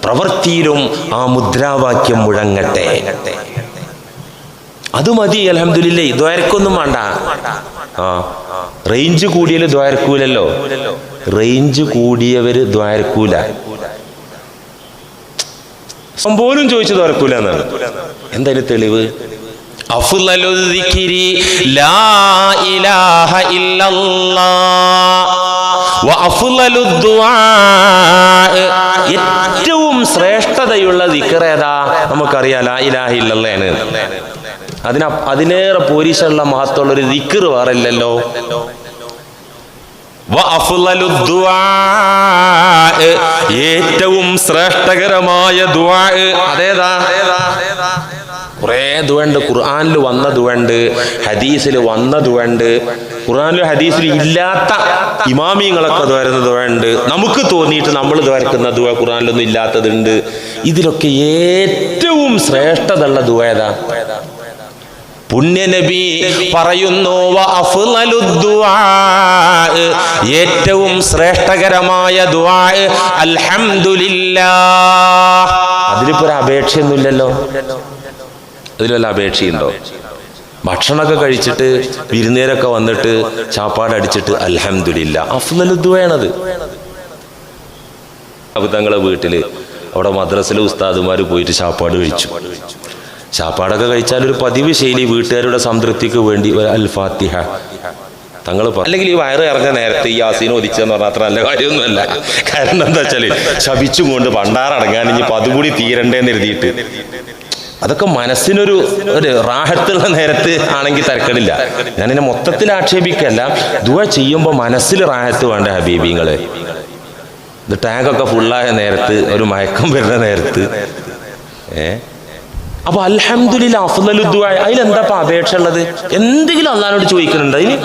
പ്രവൃത്തിയിലും ആ മുദ്രാവാക്യം മുഴങ്ങട്ടെ. അത് മതി. അൽഹംദുലില്ലാഹ്. ദ്വാരക്കൊന്നും വേണ്ട. റേഞ്ച് കൂടിയാൽ ദ്വാരക്കൂലല്ലോ. റേഞ്ച് കൂടിയവര് ദ്വാരക്കൂല. പോലും ചോദിച്ചു ദ്വാരക്കൂല എന്നാണ്. എന്തായാലും തെളിവ്? അഫ്ളലു ദിക്രി ലാ ഇലാഹ ഇല്ലല്ലാഹ് വ അഫ്ളലു ദുആ. ഏറ്റവും ശ്രേഷ്ഠതയുള്ള ദിക്ർ ഏതാ? നമുക്കറിയാം, ലാ ഇലാഹ ഇല്ലല്ലാഹ്. അതിനേറെ പോരിശുള്ള മഹത്വമുള്ള ഒരു ദിക്ർ വേറെ ഇല്ലല്ലോ. ഏറ്റവും ശ്രേഷ്ഠകരമായ ദുആ അതേതാ? കുറേ ദുആണ്ട്. ഖുർആനിൽ വന്ന ദുആണ്ട്, ഹദീസിൽ വന്ന ദുആണ്ട്, ഖുർആനിലും ഹദീസിലും ഇല്ലാത്ത ഇമാമിങ്ങളൊക്കെ ദ്വാരുന്ന ദുആണ്ട്, നമുക്ക് തോന്നിയിട്ട് നമ്മൾ ദ്വാരക്കുന്ന ദുആ ഖുർആനിലൊന്നും ഇല്ലാത്തതുണ്ട്. ഇതിലൊക്കെ ഏറ്റവും ശ്രേഷ്ഠതയുള്ള ദുആ ഏതാ? പുണ്യനബി പറയുന്നു, ഏറ്റവും ശ്രേഷ്ഠകരമായ ദുആ അൽഹംദുലില്ലാഹ്. അതിലിപ്പോ ഒരു അപേക്ഷയൊന്നുമില്ലല്ലോ. അതിലല്ല അപേക്ഷയുണ്ടോ? ഭക്ഷണമൊക്കെ കഴിച്ചിട്ട് വിരുന്നേരൊക്കെ വന്നിട്ട് ചാപ്പാടടിച്ചിട്ട് അൽഹംദുലില്ലാഹ് അഫ്ളലു ദുആയാണത്. തങ്ങളെ വീട്ടില് അവിടെ മദ്രസയിലെ ഉസ്താദുമാര് പോയിട്ട് ചാപ്പാട് കഴിച്ചു. ചാപ്പാടൊക്കെ കഴിച്ചാൽ ഒരു പതിവ് ശൈലി വീട്ടുകാരുടെ സംതൃപ്തിക്ക് വേണ്ടി ഒരു അൽ ഫാത്തിഹ തങ്ങൾ അല്ലെങ്കിൽ ഈ വയറ് ഇറങ്ങുന്ന നേരത്തെ ഈ യാസീൻ ഒതിച്ചെന്ന് പറഞ്ഞാൽ അത്ര നല്ല കാര്യമൊന്നുമല്ല. കാരണം എന്താ വെച്ചാല് ശപിച്ചും കൊണ്ട് ഭണ്ഡാറടങ്ങാൻ ഇനിയിപ്പോൾ അതുകൂടി തീരണ്ടേന്ന് എഴുതിയിട്ട് അതൊക്കെ മനസ്സിനൊരു റാഹത്തുള്ള നേരത്ത് ആണെങ്കിൽ തരക്കടില്ല. ഞാനിനെ മൊത്തത്തിൽ ആക്ഷേപിക്കല്ല. ദുആ ചെയ്യുമ്പോൾ മനസ്സിൽ റാഹത്ത് വേണ്ട ഹബീബിങ്ങള്. ഇത് ടാങ്കൊക്കെ ഫുള്ളായ നേരത്ത്, ഒരു മയക്കം വരുന്ന നേരത്ത്. അപ്പൊ അൽഹംദുലില്ലാഹ് അഫ്ളലു ദുആ. അതിലെന്താ അപേക്ഷ ഉള്ളത്? എന്തെങ്കിലും അല്ലാഹുവോട് ചോദിക്കുന്നുണ്ട് അതിന്?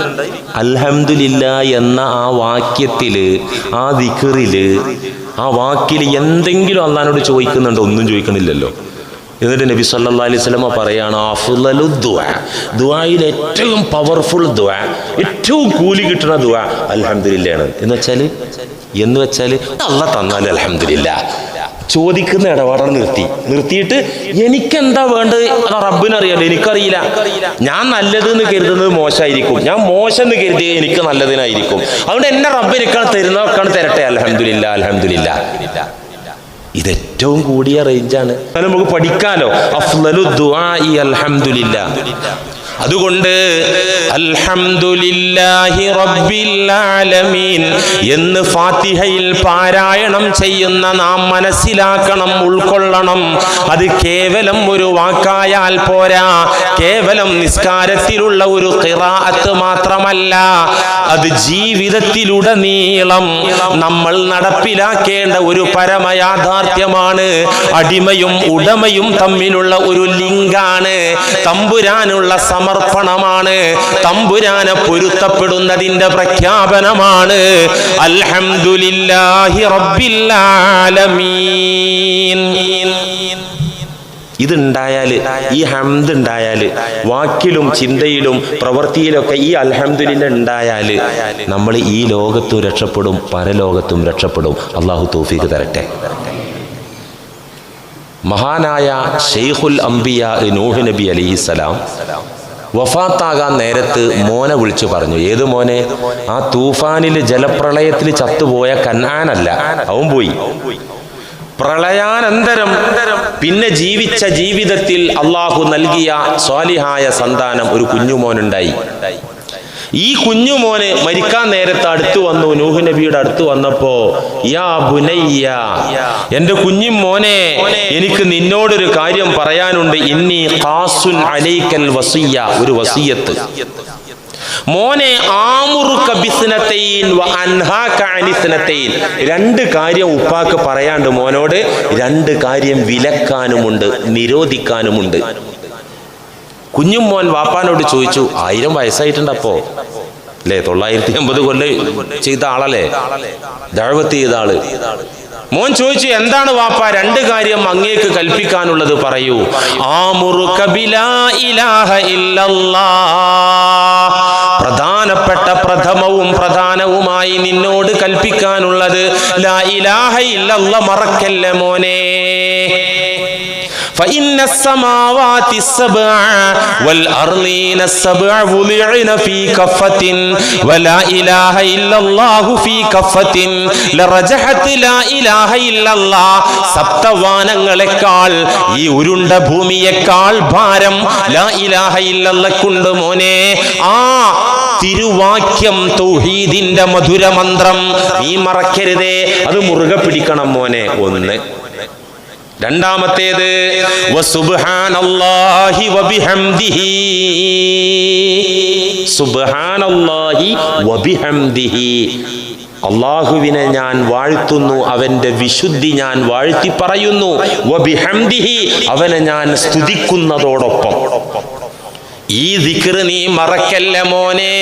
അൽഹംദുലില്ലാഹ് എന്ന ആ വാക്യത്തില്, ആ ദിക്റില്, ആ വാക്കിൽ എന്തെങ്കിലും അല്ലാഹുവോട് ചോദിക്കുന്നുണ്ടോ? ഒന്നും ചോദിക്കണില്ലല്ലോ. എന്നിട്ട് നബി സല്ലല്ലാഹു അലൈഹി വസല്ലം പറയാണ്, അഫ്ളലു ദുആ, ദുആയിൽ ഏറ്റവും പവർഫുൾ ദുആ, ഏറ്റവും കൂലി കിട്ടുന്ന ദുആ അൽഹംദുലില്ലാഹ് ആണ്. എന്ന് വെച്ചാൽ അല്ലാഹ് തന്നാൽ അൽഹംദുലില്ലാഹ്. ചോദിക്കുന്ന ഇടപാടാണ് നിർത്തിയിട്ട് എനിക്കെന്താ വേണ്ടത് അത് റബ്ബിനറിയാലോ, എനിക്കറിയില്ല. ഞാൻ നല്ലതെന്ന് കരുതുന്നത് മോശമായിരിക്കും, ഞാൻ മോശം എന്ന് കരുതിയത് എനിക്ക് നല്ലതിനായിരിക്കും. അതുകൊണ്ട് എന്നെ റബ്ബ് എനിക്കാണ് തരുന്നതൊക്കെയാണ് തരട്ടെ. അൽഹംദുലില്ലാഹ് അൽഹംദുലില്ലാഹ്. ഇതേറ്റവും കൂടിയ റേഞ്ചാണ്. നമുക്ക് പഠിക്കാലോ. അഫ്ളലു ദുആഇ അൽഹംദുലില്ലാഹ്. അതുകൊണ്ട് അൽഹംദുലില്ലാഹി റബ്ബിൽ ആലമീൻ എന്ന് ഫാത്തിഹയിൽ പാരായണം ചെയ്യുന്ന നാം മനസ്സിലാക്കണം, ഉൾക്കൊള്ളണം. അത് കേവലം ഒരു വാക്കായാൽ പോരാ, കേവലം നിസ്കാരത്തിലുള്ള ഒരു ഖിറാഅത്ത് മാത്രമല്ല, അത് ജീവിതത്തിലുടനീളം നമ്മൾ നടപ്പിലാക്കേണ്ട ഒരു പരമയാഥാർത്ഥ്യമാണ്. അടിമയും ഉടമയും തമ്മിലുള്ള ഒരു ലിങ്കാണ്. തമ്പുരാനുള്ള സമർപ്പണമാണ്, തമ്പുരാനെ പൊരുത്തപ്പെടുന്നതിന്റെ പ്രഖ്യാപനമാണ്. അൽഹംദുലില്ലാഹി റബ്ബിൽ ആലമീൻ. ഇതുണ്ടായാല്, ഈ ഹംദ് ഉണ്ടായാല്, വാക്കിലും ചിന്തയിലും പ്രവൃത്തിയിലൊക്കെ ഈ അൽഹംദുലില്ലാഹ് ഉണ്ടായാല് നമ്മൾ ഈ ലോകത്തും രക്ഷപ്പെടും, പരലോകത്തും രക്ഷപ്പെടും. അള്ളാഹു തൗഫീഖ് തരട്ടെ. മഹാനായ ശൈഖുൽ അംബിയാ നൂഹ് നബി അലൈഹിസ്സലാം വഫാത്താകാൻ നേരത്ത് മോനെ വിളിച്ചു പറഞ്ഞു. ഏത് മോനെ? ആ തൂഫാനിൽ ജലപ്രളയത്തിൽ ചത്തുപോയ കനാനല്ല, അവൻ പോയി. പ്രളയാനന്തരം പിന്നെ ജീവിച്ച ജീവിതത്തിൽ അള്ളാഹു നൽകിയ സ്വാലിഹായ സന്താനം ഒരു കുഞ്ഞുമോനുണ്ടായി. ഈ കുഞ്ഞുമോന് മരിക്കാൻ നേരത്ത് അടുത്തു വന്നു. നൂഹ് നബിയുടെ അടുത്ത് വന്നപ്പോ, യാ ബുനയ്യ, എന്റെ കുഞ്ഞുമോനെ, എനിക്ക് നിന്നോടൊരു കാര്യം പറയാനുണ്ട്. ഇന്നി ഖാസുൻ അലൈക്കൽ വസിയ്യ, ഒരു വസിയത്ത്. മോനെ, ആമുറുക ബിസ്നതൈൻ വ അൻഹാക അനിസ്നതൈൻ, രണ്ട് കാര്യം ഉപ്പാക്ക് പറയാണ്ട് മോനോട്. രണ്ട് കാര്യം വിലക്കാനുമുണ്ട്, നിരോധിക്കാനുമുണ്ട്. കുഞ്ഞുമോൻ വാപ്പാനോട് ചോദിച്ചു. 1000 വയസ്സായിട്ടുണ്ട് അപ്പോ അല്ലേ? 980 കൊല്ലം ചെയ്ത ആളല്ലേ, ദഅവത്ത് ചെയ്ത ആള്. മോൻ ചോദിച്ചു, എന്താണ് വാപ്പ രണ്ട് കാര്യം അങ്ങേക്ക് കൽപ്പിക്കാനുള്ളത്, പറയൂ. ആമുറുക ബിലാ ഇലാഹ ഇല്ലല്ലാഹ്, പ്രധാനപ്പെട്ട പ്രധാനവുമായി നിന്നോട് കൽപ്പിക്കാനുള്ളത് ലാ ഇലാഹ ഇല്ലല്ലാഹ് മറക്കല്ല മോനെ. فإن السماوات السبع والأرضين السبع وضعن في كفة ولا إله إلا الله في كفة لرجحت لا إله إلا الله. സപ്തവാനങ്ങളെക്കാൾ ഈ ഉരുണ്ട ഭൂമിയേക്കാൾ ഭാരം ലാ ഇലാഹ ഇല്ലല്ലാഹ്ക്കുണ്ട് മോനെ. ആ തിരുവാക്യം, തൗഹീദിന്റെ മധുരമന്ത്രം നീ മറക്കരുതേ, അത് മുറുകെ പിടിക്കണം മോനെ. ഒന്ന്. രണ്ടാമത്തേത് വസുബ്ഹാനല്ലാഹി വബിഹംദിഹി, സുബ്ഹാനല്ലാഹി വബിഹംദിഹി, അല്ലാഹുവിനെ ഞാൻ വാഴ്ത്തുന്നു, അവന്റെ വിശുദ്ധി ഞാൻ വാഴ്ത്തി പറയുന്നു. വബിഹംദിഹി, അവനെ ഞാൻ സ്തുതിക്കുന്നതോടൊപ്പം. ഈ ദിക്ർ നീ മറക്കല്ല മോനെ.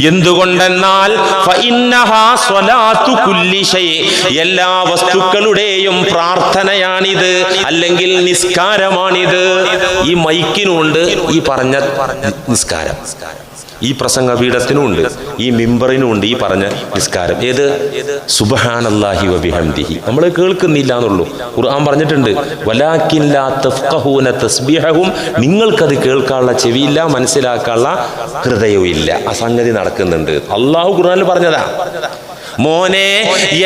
എന്തുകൊണ്ടെന്നാൽ ഫഇന്നഹാ സ്വലാത്തു കുല്ലി ശൈ, എല്ലാ വസ്തുക്കളുടെയും പ്രാർത്ഥനയാണിത്, അല്ലെങ്കിൽ നിസ്കാരമാണിത്. ഈ മൈക്കിനുണ്ട് ഈ പറഞ്ഞ നിസ്കാരം, ഈ പ്രസംഗപീഠത്തിനുമുണ്ട്, ഈ മിമ്പറിനുമുണ്ട് ഈ പറഞ്ഞ നിസ്കാരം. ഏത്? സുബ്ഹാനല്ലാഹി വബിഹംദിഹി. നമ്മൾ കേൾക്കുന്നില്ല എന്നുള്ളൂ. ഖുർആൻ പറഞ്ഞിട്ടുണ്ട്, വലാകിൻ ലാ തഫ്ഖഹൂന തസ്ബീഹഹും, നിങ്ങൾക്കത് കേൾക്കാനുള്ള ചെവിയില്ല, മനസ്സിലാക്കാനുള്ള ഹൃദയവും ഇല്ല. ആ സംഗതി നടക്കുന്നുണ്ട്. അള്ളാഹു ഖുർആനിൽ പറഞ്ഞതാ. മോനെ,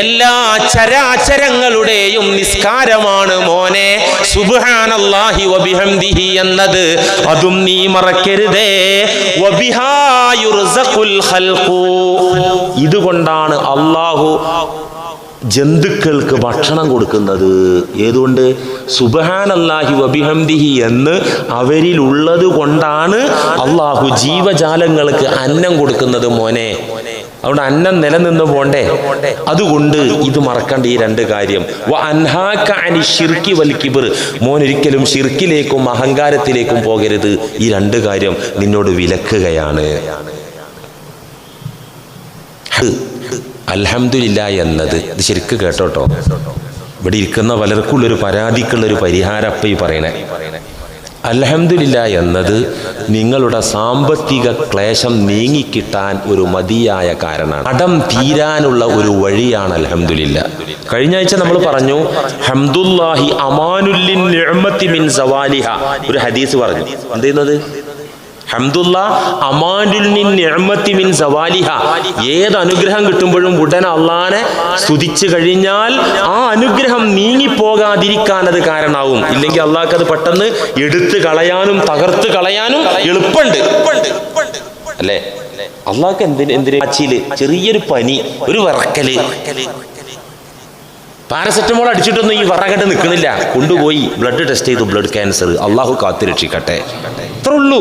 എല്ലാ ചരാചരങ്ങളുടെയും നിസ്കാരമാണ് മോനെ സുബ്ഹാനല്ലാഹി വബിഹംദിഹി എന്നത്. അതും നീ മറക്കരുതേ. വബിഹാ യുർസഖുൽ ഖൽഖു, ഇതുകൊണ്ടാണ് അല്ലാഹു ജന്തുക്കൾക്ക് ഭക്ഷണം കൊടുക്കുന്നത്. ഏതുകൊണ്ട്? സുബ്ഹാനല്ലാഹി വബിഹംദിഹി എന്ന് അവരിലുള്ളത് കൊണ്ടാണ് അല്ലാഹു ജീവജാലങ്ങൾക്ക് അന്നം കൊടുക്കുന്നത് മോനെ. അതുകൊണ്ട് അന്നം നിലനിന്ന് പോണ്ടേ, അതുകൊണ്ട് ഇത് മറക്കണ്ട ഈ രണ്ട് കാര്യം. വ അൻഹാക അനി ശിർക്കി വൽ കിബ്ർ, മോൻ ഒരിക്കലും ശിർക്കിലേക്കും അഹങ്കാരത്തിലേക്കും പോകരുത്. ഈ രണ്ട് കാര്യം നിന്നോട് വിലക്കുകയാണ്. അൽഹംദുലില്ലാഹ് എന്നത്, ഇത് ശരിക്ക് കേട്ടോട്ടോ, ഇവിടെ ഇരിക്കുന്ന പലർക്കുള്ളൊരു പരാതിക്കുള്ളൊരു പരിഹാരം ഈ പറയണേ. അൽഹംദുലില്ലാഹ് എന്നത് നിങ്ങളുടെ സാമ്പത്തിക ക്ലേശം നീങ്ങിക്കിട്ടാൻ ഒരു മതിയായ കാരണമാണ്, കടം തീരാനുള്ള ഒരു വഴിയാണ് അൽഹംദുലില്ലാഹ്. കഴിഞ്ഞ ആഴ്ച നമ്മൾ പറഞ്ഞു ഹംദുല്ലാഹി അമാനുല്ലിൻ നിഅമതി മിൻ സവാലിഹ, ഒരു ഹദീസ് പറഞ്ഞു. എന്ത് ചെയ്യുന്നത്? ഹംദുല്ലാ അമാനുൽ നിഅമതി മിൻ സവാലിഹ, ഏത് അനുഗ്രഹം കിട്ടുമ്പോഴും ഉടനെ അള്ളാനെ സ്തുതിച്ചു കഴിഞ്ഞാൽ ആ അനുഗ്രഹം നീങ്ങിപ്പോകാതിരിക്കാൻ അത് കാരണമാവും. ഇല്ലെങ്കിൽ അള്ളാഹ്ക്ക് അത് പെട്ടെന്ന് എടുത്തു കളയാനും തകർത്ത് കളയാനും എളുപ്പമുണ്ട് അല്ലേ? അള്ളാഹ്ക്ക് എന്തിന് ചെറിയൊരു പനി, ഒരു വിറക്കല്, പാരസെറ്റമോൾ അടിച്ചിട്ടൊന്നും ഈ വിറകട്ട് നിൽക്കുന്നില്ല, കൊണ്ടുപോയി ബ്ലഡ് ടെസ്റ്റ് ചെയ്തു, ബ്ലഡ് ക്യാൻസർ. അള്ളാഹു കാത്തുരക്ഷിക്കട്ടെ. ഇത്ര ഉള്ളൂ.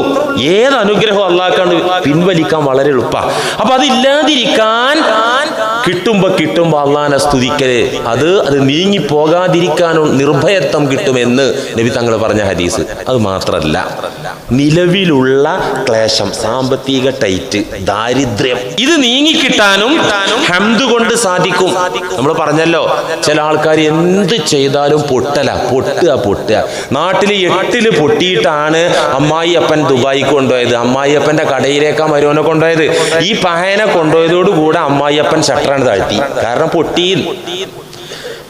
ഏത് അനുഗ്രഹവും അള്ളാഹ്ക്കാണ് പിൻവലിക്കാൻ വളരെ എളുപ്പമാണ്. അപ്പൊ അതില്ലാതിരിക്കാൻ കിട്ടുമ്പോ അള്ളാഹനെ സ്തുതിക്കല്, അത് നീങ്ങിപ്പോകാതിരിക്കാനും നിർഭയത്വം കിട്ടുമെന്ന് നബി തങ്ങൾ പറഞ്ഞ ഹദീസ്. അത് മാത്രല്ല, നിലവിലുള്ള ക്ലേശം, സാമ്പത്തിക ടൈറ്റ്, ദാരിദ്ര്യം, ഇത് നീങ്ങിക്കിട്ടാനും ഹംദ് കൊണ്ട് സാധിക്കും. നമ്മൾ പറഞ്ഞല്ലോ, ചില ആൾക്കാർ എന്ത് ചെയ്താലും പൊട്ടുക. നാട്ടിൽ 8 പൊട്ടിയിട്ടാണ് അമ്മായിയപ്പൻ ദുബായിക്ക് കൊണ്ടുപോയത്. അമ്മായിയപ്പന്റെ കടയിലേക്കാ മരുവനെ കൊണ്ടുപോയത്. ഈ പഹയനെ കൊണ്ടുപോയതോടുകൂടെ അമ്മായിയപ്പൻ ഷട്ടറാണ് താഴ്ത്തി, കാരണം പൊട്ടി.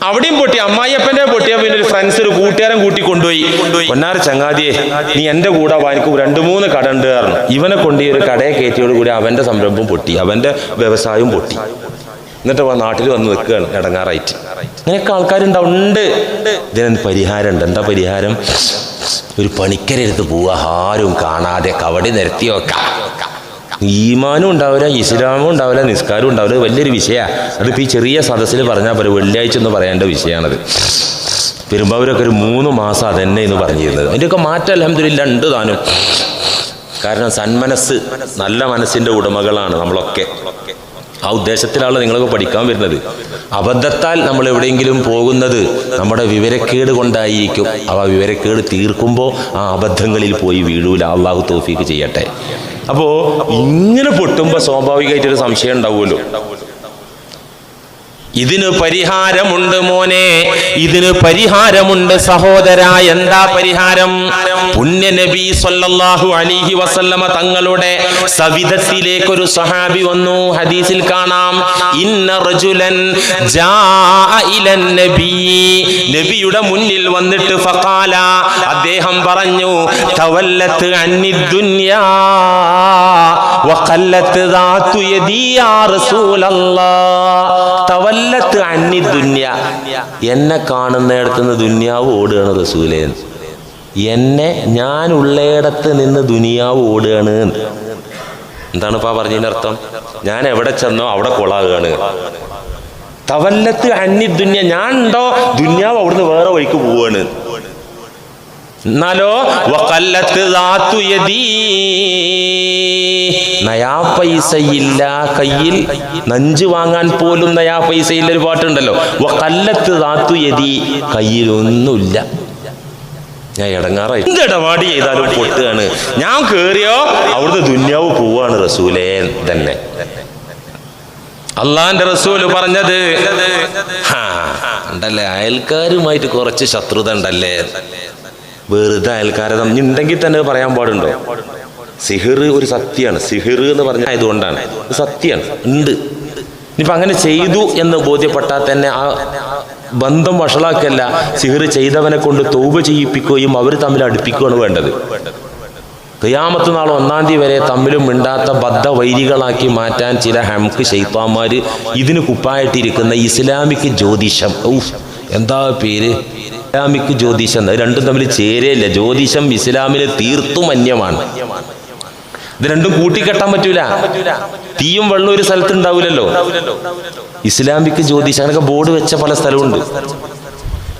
അവിടെയും പൊട്ടി. അമ്മായിയപ്പൻ്റെ പൊട്ടിയാൽ പിന്നെ ഒരു ഫ്രണ്ട്സ് ഒരു കൂട്ടുകാരൻ കൂട്ടി കൊണ്ടുപോയി. പൊന്നാര ചങ്ങാതിയെ, നീ എൻ്റെ കൂടെ വാ, എനിക്ക് 2-3 കട ഉണ്ട് കാരണം ഇവനെ കൊണ്ട് ഒരു കടയെ കയറ്റിയോട് കൂടി അവൻ്റെ സംരംഭം പൊട്ടി, അവൻ്റെ വ്യവസായവും പൊട്ടി. എന്നിട്ട് നാട്ടിൽ വന്ന് നിൽക്കുകയാണ് ഇടങ്ങാറായിട്ട്. അങ്ങനെയൊക്കെ ആൾക്കാരുണ്ടാവുണ്ട്. ഇതിനെന്ത് പരിഹാരമുണ്ട്? എന്താ പരിഹാരം? ഒരു പണിക്കരെടുത്ത് പോവുക, ആരും കാണാതെ കവടി നിരത്തി വെക്കാം. ഈമാനും ഉണ്ടാവില്ല, ഇസ്ലാമും ഉണ്ടാവില്ല, നിസ്കാരവും ഉണ്ടാവില്ല. വലിയൊരു വിഷയമാണ്. അതിപ്പോൾ ഈ ചെറിയ സദസ്സിൽ പറഞ്ഞാൽ പോലെ വെള്ളിയാഴ്ച എന്ന് പറയേണ്ട വിഷയമാണത്. പെരുമ്പാവൂരൊക്കെ ഒരു 3 മാസം അതന്നെ എന്ന് പറഞ്ഞിരുന്നത്. അതിൻ്റെയൊക്കെ മാറ്റം അൽഹംദുലില്ലാ ഉണ്ട് താനും. കാരണം സന്മനസ്, നല്ല മനസ്സിൻ്റെ ഉടമകളാണ് നമ്മളൊക്കെ. ആ ഉദ്ദേശത്തിലാണ് നിങ്ങളൊക്കെ പഠിക്കാൻ വരുന്നത്. അബദ്ധത്താൽ നമ്മൾ എവിടെയെങ്കിലും പോകുന്നത് നമ്മുടെ വിവരക്കേട് കൊണ്ടായിരിക്കും. ആ വിവരക്കേട് തീർക്കുമ്പോൾ ആ അബദ്ധങ്ങളിൽ പോയി വീഴൂല. അള്ളാഹു തൗഫീക്ക് ചെയ്യട്ടെ. അപ്പോൾ ഇങ്ങനെ പൊട്ടുമ്പോൾ സ്വാഭാവികമായിട്ടൊരു സംശയം ഉണ്ടാവുമല്ലോ. ഇതിന് പരിഹാരമുണ്ട് മോനെ, ഇതിന് പരിഹാരമുണ്ട് സഹോദര. എന്താ പരിഹാരം? പുണ്യ നബി സല്ലല്ലാഹു അലൈഹി വസല്ലമ തങ്ങളുടെ സവിധത്തിലേക്കൊരു സഹാബി വന്നു. ഹദീസിൽ കാണാം, ഇന്ന റജുലൻ ജാഅ ഇലൻ നബി, നബിയുടെ മുന്നിൽ വന്നിട്ട് ഫഖാല, അദ്ദേഹം പറഞ്ഞു, തവല്ലത്ത് അന്നിദ് ദുനിയാ വഖല്ലത്ത് ദാതു യദി യാ റസൂലല്ലാഹ്. തവല്ലത്ത് അന്നിദ് ദുനിയാ, എന്നെ കാണുന്നിടത്തുനിന്ന് ദുനിയാവ് ഓടുകയാണ് റസൂലേ. എന്നെ ഞാൻ ഉള്ളയിടത്ത് നിന്ന് ദുനിയാവ് ഓടുകയാണ്. എന്താണ് ഇപ്പം പറഞ്ഞതിൻ്റെ അർത്ഥം? ഞാൻ എവിടെ ചെന്നോ അവിടെ കൊളാകുകയാണ്. തവല്ലത്ത് അന്നിദ് ദുനിയ, ഞാൻ ഉണ്ടോ ദുനിയാവ് അവിടുന്ന് വേറെ വഴിക്ക് പോവാണ്. എന്നാലോ വഖല്ലത്ത് ദാതു യദീ, നയാ പൈസയില്ല കയ്യിൽ, നഞ്ച് വാങ്ങാൻ പോലും നയാ പൈസയില്ല. ഒരു പാട്ടുണ്ടല്ലോ, വഖല്ലത്ത് ദാതു യദീ, കയ്യിലൊന്നുമില്ല. ഞാൻ ഇടങ്ങാറായി. എന്ത് ഇടപാട് ചെയ്താലും പൊട്ടുകയാണ്. ഞാൻ കേറിയോ അവിടുന്ന് ദുന്യാവ് പോവാണ് റസൂലേ. തന്നെ അള്ളാന്റെ റസൂല് പറഞ്ഞത് ഉണ്ടല്ലേ, അയൽക്കാരുമായിട്ട് കുറച്ച് ശത്രുത ഉണ്ടല്ലേ, വെറുതെ അയൽക്കാരെ ഉണ്ടെങ്കിൽ തന്നെ പറയാൻ പാടുണ്ടോ? സിഹിർ ഒരു സത്യമാണ്. സിഹിർ എന്ന് പറഞ്ഞ ആയതുകൊണ്ടാണ് സത്യമാണ്, ഉണ്ട്. ഇനിയിപ്പോൾ അങ്ങനെ ചെയ്തു എന്ന് ബോധ്യപ്പെട്ടാൽ തന്നെ ആ ബന്ധം വഷളാക്കല്ല, സിഹിർ ചെയ്തവനെ കൊണ്ട് തൗബ ചെയ്യിപ്പിക്കുകയും അവർ തമ്മിൽ അടുപ്പിക്കുകയാണ് വേണ്ടത്. ഖിയാമത്ത് നാൾ 1-ാം തീയതി വരെ തമ്മിലും മിണ്ടാത്ത ബദ്ധവൈരികളാക്കി മാറ്റാൻ ചില ഹംക്ക് ശൈത്താന്മാർ ഇതിന് കുപ്പായിട്ടിരിക്കുന്ന ഇസ്ലാമിക് ജ്യോതിഷം, എന്താ പേര്, ഇസ്ലാമിക് ജ്യോതിഷം, രണ്ടും തമ്മിൽ ചേരയില്ല. ജ്യോതിഷം ഇസ്ലാമിന് തീർത്തും അന്യമാണ്. ഇത് രണ്ടും കൂട്ടിക്കെട്ടാൻ പറ്റൂല. തീയും വെള്ളം ഒരു സ്ഥലത്ത് ഉണ്ടാവില്ലല്ലോ. ഇസ്ലാമിക് ജ്യോതിഷം അങ്ങനെയൊക്കെ ബോർഡ് വെച്ച പല സ്ഥലമുണ്ട്.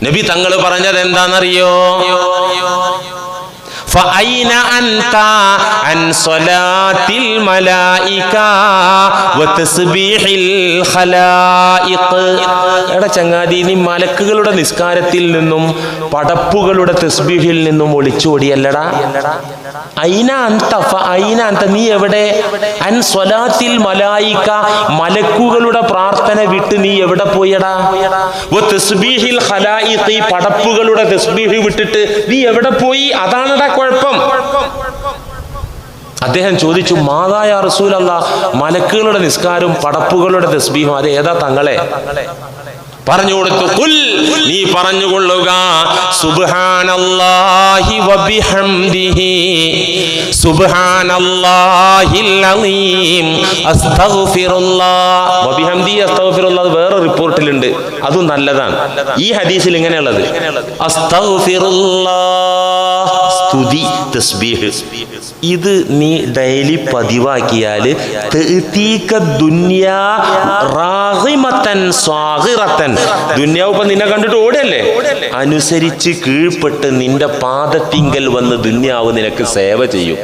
നബി തങ്ങൾ പറഞ്ഞത് എന്താണെന്നറിയോ? فأين أنت عن صلاة الملائكة وتسبيح الخلائق. എടാ ചങ്ങാതി, നീ മലക്കുകളുടെ നിസ്കാരത്തിൽ നിന്നും പടപ്പുകളുടെ തസ്ബീഹിൽ നിന്നും ഒളിച്ചോടിയല്ലടാ. അയിന അന്ത, അയിന അന്ത, നീ എവിടെ? അൻ സ്വലാത്തിൽ മലായിക, മലക്കുകളുടെ പ്രാർത്ഥന വിട്ട് നീ എവിടെ പോയടാ? തസ്ബീഹിൽ ഖലായിഖ്, പടപ്പുകളുടെ തസ്ബീഹ് വിട്ടിട്ട് നീ എവിടെ പോയി? അതാണടാ കുഴപ്പം. അദ്ദേഹം ചോദിച്ചു, മാതാ യാ റസൂലല്ലാഹ്, മലക്കുകളുടെ നിസ്കാരവും പടപ്പുകളുടെ തസ്ബീഹും അത് ഏതാ തങ്ങളെ? പറഞ്ഞു കൊടുത്തു, ഖുൽ, നീ പറഞ്ഞുകൊള്ളുക, സുബ്ഹാനല്ലാഹി വബിഹംദിഹി സുബ്ഹാനല്ലാഹിൽ അലീം അസ്തഗ്ഫിറുല്ലാഹ് വബിഹംദിഹി അസ്തഗ്ഫിറുല്ലാഹ്. വേറെ റിപ്പോർട്ടിലുണ്ട്, അതും നല്ലതാണ്. ഈ ഹദീസിൽ ഇങ്ങനെയുള്ളത്, അസ്തഗ്ഫിറുല്ലാഹ്, സ്തുതി, തസ്ബീഹ്. ഇത് നീ ഡെയിലി പതിവാക്കിയാൽ ദുന്യാവ് ഇപ്പൊ നിന്നെ കണ്ടിട്ട് ഓടല്ലേ, അനുസരിച്ച് കീഴ്പ്പെട്ട് നിന്റെ പാദത്തിങ്കൽ വന്ന് ദുന്യാവ് നിനക്ക് സേവ ചെയ്യും.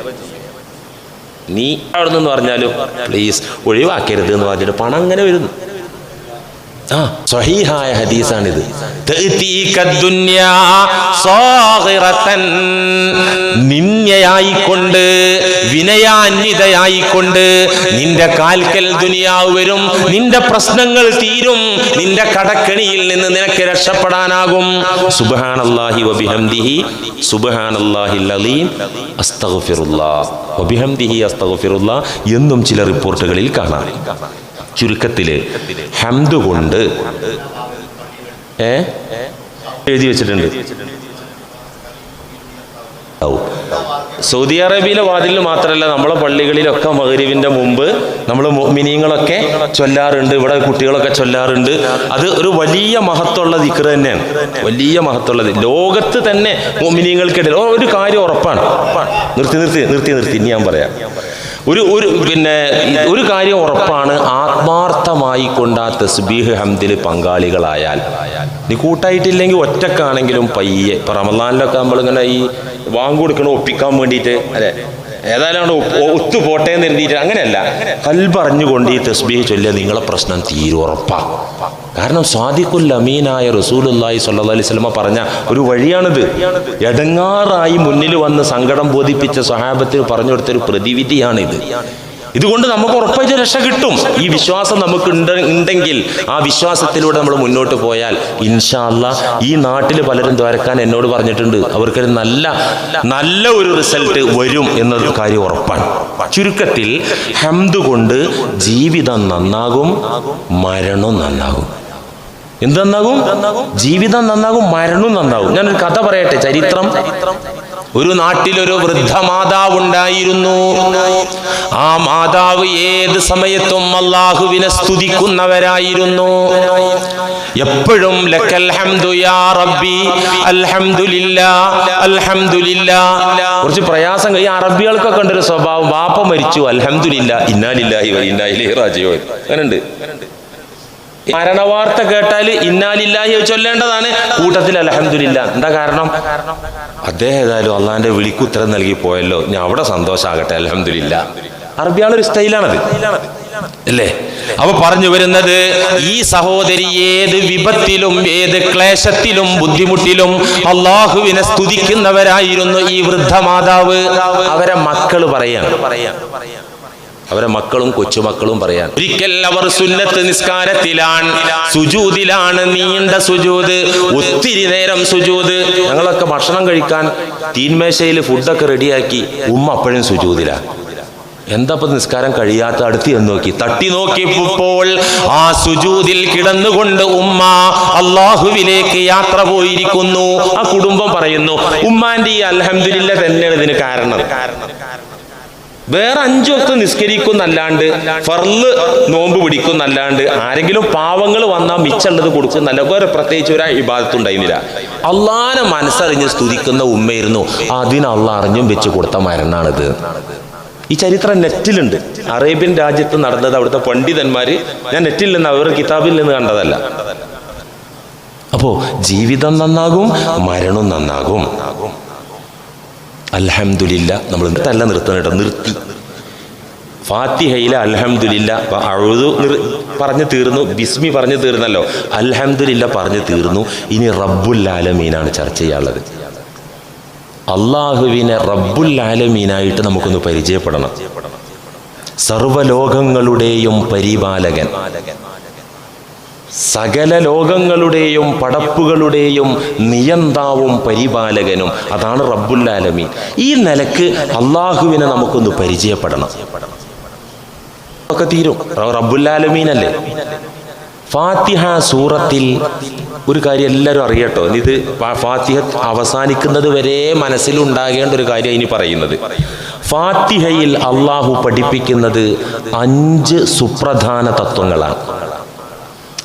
നീ അവിടെ നിന്ന് പറഞ്ഞാലും പ്ലീസ് ഒഴിവാക്കരുത് എന്ന് പറഞ്ഞിട്ട് പണം അങ്ങനെ വരുന്നു. സ്വഹീഹായ ഹദീസാണിത്. നിന്യയായിക്കൊണ്ട്, വിനയാന്വിതയായിക്കൊണ്ട് നിന്റെ കാൽക്കൽ ദുനിയാവ് വരും, നിന്റെ പ്രശ്നങ്ങൾ തീരും, നിന്റെ കടക്കണിയിൽ നിന്ന് നിനക്ക് രക്ഷപ്പെടാനാകും. സുബ്ഹാനല്ലാഹി വബിഹംദിഹി സുബ്ഹാനല്ലാഹിൽ അലീം അസ്തഗ്ഫിറുല്ലാഹ് വബിഹംദിഹി അസ്തഗ്ഫിറുല്ലാഹ് എന്നും ചില റിപ്പോർട്ടുകളിൽ കാണാം. ചുരുക്കത്തില് ഹംദ് കൊണ്ട് എഴുതി വെച്ചിട്ടുണ്ട്. സൗദി അറേബ്യയിലെ വാതിലിൽ മാത്രമല്ല, നമ്മളെ പള്ളികളിലൊക്കെ മഗ്‌രിബിന്റെ മുമ്പ് നമ്മൾ മുഅ്മിനീങ്ങളൊക്കെ ചൊല്ലാറുണ്ട്, ഇവിടെ കുട്ടികളൊക്കെ ചൊല്ലാറുണ്ട്. അത് ഒരു വലിയ മഹത്വമുള്ള ദിക്ർ തന്നെയാണ്, വലിയ മഹത്വമുള്ളത്. ലോകത്ത് തന്നെ മുഅ്മിനീങ്ങൾക്കിടയിൽ ഒരു കാര്യം ഉറപ്പാണ്. നിർത്തി ഇനി ഞാൻ പറയാം. ഒരു കാര്യം ഉറപ്പാണ്, ആത്മാർത്ഥമായി കൊണ്ട് ആ തസ്ബീഹ് ഹംദിൽ പങ്കാളികളായാൽ, നീ കൂട്ടായിട്ടില്ലെങ്കിൽ ഒറ്റക്കാണെങ്കിലും പയ്യെ. ഇപ്പൊ റമളാനിലൊക്കെ നമ്മളിങ്ങനെ ഈ വാങ്ങ് കൊടുക്കണ ഒപ്പിക്കാൻ വേണ്ടിയിട്ട്, അല്ലെ, ഏതായാലും ഒത്തു പോട്ടെ എന്ന് എഴുതിയിട്ട്, അങ്ങനെയല്ല, കൽബറിഞ്ഞുകൊണ്ട് ഈ തസ്ബീഹ് ചൊല്ലിയാൽ നിങ്ങളെ പ്രശ്നം തീരും, ഉറപ്പാ. കാരണം സ്വാദിഖുൽ അമീനായ റസൂലുള്ളാഹി സ്വല്ലല്ലാഹു അലൈഹി വസല്ലം പറഞ്ഞ ഒരു വഴിയാണിത്. എടങ്ങാറായി മുന്നിൽ വന്ന് സങ്കടം ബോധിപ്പിച്ച സ്വഹാബത്തിന് പറഞ്ഞു കൊടുത്തൊരു പ്രതിവിധിയാണിത്. ഇതുകൊണ്ട് നമുക്ക് ഉറപ്പായിട്ട് രക്ഷ കിട്ടും. ഈ വിശ്വാസം നമുക്ക് ഉണ്ടെങ്കിൽ ആ വിശ്വാസത്തിലൂടെ നമ്മൾ മുന്നോട്ട് പോയാൽ ഇൻഷാ അല്ലാഹ് ഈ നാട്ടിൽ പലരും ദ്വാരക്കാൻ എന്നോട് പറഞ്ഞിട്ടുണ്ട്, അവർക്കൊരു നല്ല ഒരു റിസൾട്ട് വരും എന്നത് കാര്യം ഉറപ്പാണ്. ചുരുക്കത്തിൽ ഹംദ് കൊണ്ട് ജീവിതം നന്നാകും, മരണം നന്നാകും. എന്ത് നന്നാകും? ജീവിതം നന്നാകും, മരണവും നന്നാകും. ഞാനൊരു കഥ പറയട്ടെ, ചരിത്രം. ഒരു നാട്ടിലൊരു വൃദ്ധ മാതാവ് ഉണ്ടായിരുന്നു. ആ മാതാവ് ഏത് സമയത്തും അല്ലാഹുവിനെ സ്തുതിക്കുന്നവരായിരുന്നു. എപ്പോഴും ലക്കൽ ഹംദു യാ റബ്ബി അൽഹംദുലില്ലാ അൽഹംദുലില്ലാ. കുറച്ച് പ്രയാസം, ഈ അറബികൾക്കൊക്കെ ഉണ്ടൊരു സ്വഭാവം, വാപ്പ മരിച്ചു അൽഹംദുലില്ലാ ഇന്നാ ലില്ലാഹി വ ഇന്നാ ഇലൈഹി റാജിഊൻ. അങ്ങനെയുണ്ട്. മരണവാർത്ത കേട്ടാൽ ഇന്നാ ലില്ലാഹി ചൊല്ലേണ്ടതാണ്, കൂട്ടത്തിൽ അൽഹംദുലില്ലാ. എന്താ കാരണം? അദ്ദേഹം ഏതായാലും അള്ളാന്റെ വിളിക്ക് ഉത്തരം നൽകി പോയല്ലോ, ഞാൻ അവിടെ സന്തോഷാകട്ടെ അൽഹംദുലില്ലാ. അറബിയാളൊരു സ്റ്റൈലാണത്, അല്ലേ? അപ്പൊ പറഞ്ഞു വരുന്നത്, ഈ സഹോദരി ഏത് വിപത്തിലും ഏത് ക്ലേശത്തിലും ബുദ്ധിമുട്ടിലും അള്ളാഹുവിനെ സ്തുതിക്കുന്നവരായിരുന്നു ഈ വൃദ്ധ മാതാവ്. അവരെ മക്കള് അവരെ മക്കളും കൊച്ചുമക്കളും പറയാൻ, ഒരിക്കൽ അവർ സുന്നത്ത് നിസ്കാരത്തിലാണ്, സുജൂദിലാണ്, നീണ്ട സുജൂദ്, ഒത്തിരി നേരം സുജൂദ്. ഞങ്ങളൊക്കെ ഭക്ഷണം കഴിക്കാൻ തീന്മേശയിൽ ഫുഡൊക്കെ റെഡിയാക്കി, ഉമ്മ അപ്പോഴും സുജൂദിലാണ്. എന്താ ഇപ്പൊ നിസ്കാരം കഴിയാത്ത? അടുത്ത് എന്ന് നോക്കി, തട്ടി നോക്കിയപ്പോൾ ആ സുജൂദിൽ കിടന്നുകൊണ്ട് ഉമ്മ അള്ളാഹുവിലേക്ക് യാത്ര പോയിരിക്കുന്നു. ആ കുടുംബം പറയുന്നു, ഉമ്മാന്റെ ഈ അൽഹംദുലില്ലാ തന്നെയാണ് ഇതിന് കാരണം. വേറെ 5 വക്ത് നിസ്കരിക്കുന്നല്ലാണ്ട്, ഫർള് നോമ്പ് പിടിക്കുന്നല്ലാണ്ട്, ആരെങ്കിലും പാവങ്ങൾ വന്നാൽ മിച്ചുള്ളത് കൊടുക്കുന്നല്ല, വേറെ പ്രത്യേകിച്ച് ഒരു ഇബാദത്തും ഉണ്ടായിരുന്നില്ല. അള്ളാനെ മനസ്സറിഞ്ഞ് സ്തുതിക്കുന്ന ഉമ്മയായിരുന്നു. അതിന് അള്ളാഹ് അറിഞ്ഞും വെച്ച് കൊടുത്ത മരണാണിത്. ഈ ചരിത്രം നെറ്റിലുണ്ട്. അറേബ്യൻ രാജ്യത്ത് നടന്നത്, അവിടുത്തെ പണ്ഡിതന്മാര്, ഞാൻ നെറ്റിൽ നിന്ന് അവരുടെ കിതാബിൽ നിന്ന് കണ്ടതല്ല. അപ്പോ ജീവിതം നന്നാകും, മരണവും നന്നാകും. അൽഹംദുലില്ലാ നമ്മൾ തല്ല നിർത്തണം കേട്ടോ, നിർത്തി. ഫാത്തിഹയിലെ അൽഹംദുലില്ലാ പറഞ്ഞു തീർന്നു, ബിസ്മി പറഞ്ഞു തീർന്നല്ലോ, അൽഹംദുലില്ലാ പറഞ്ഞു തീർന്നു. ഇനി റബ്ബുൽ ആലമീനാണ് ചർച്ച ചെയ്യാനുള്ളത്. അള്ളാഹുവിനെ റബ്ബുൽ ആലമീനായിട്ട് നമുക്കൊന്ന് പരിചയപ്പെടണം. സർവലോകങ്ങളുടെയും പരിപാലകൻ, സകല ലോകങ്ങളുടെയും പടപ്പുകളുടെയും നിയന്താവും പരിപാലകനും, അതാണ് റബ്ബുൽ ആലമീൻ. ഈ നിലക്ക് അള്ളാഹുവിനെ നമുക്കൊന്ന് പരിചയപ്പെടണം. ഒക്കെ തീരും, റബ്ബുൽ ആലമീൻ അല്ലേ. ഫാത്തിഹ സൂറത്തിൽ ഒരു കാര്യം എല്ലാവരും അറിയട്ടോ, ഇത് ഫാത്തിഹ അവസാനിക്കുന്നത് വരെ മനസ്സിലുണ്ടാകേണ്ട ഒരു കാര്യം ഇനി പറയുന്നത്. ഫാത്തിഹയിൽ അള്ളാഹു പഠിപ്പിക്കുന്നത് 5 സുപ്രധാന തത്വങ്ങളാണ്.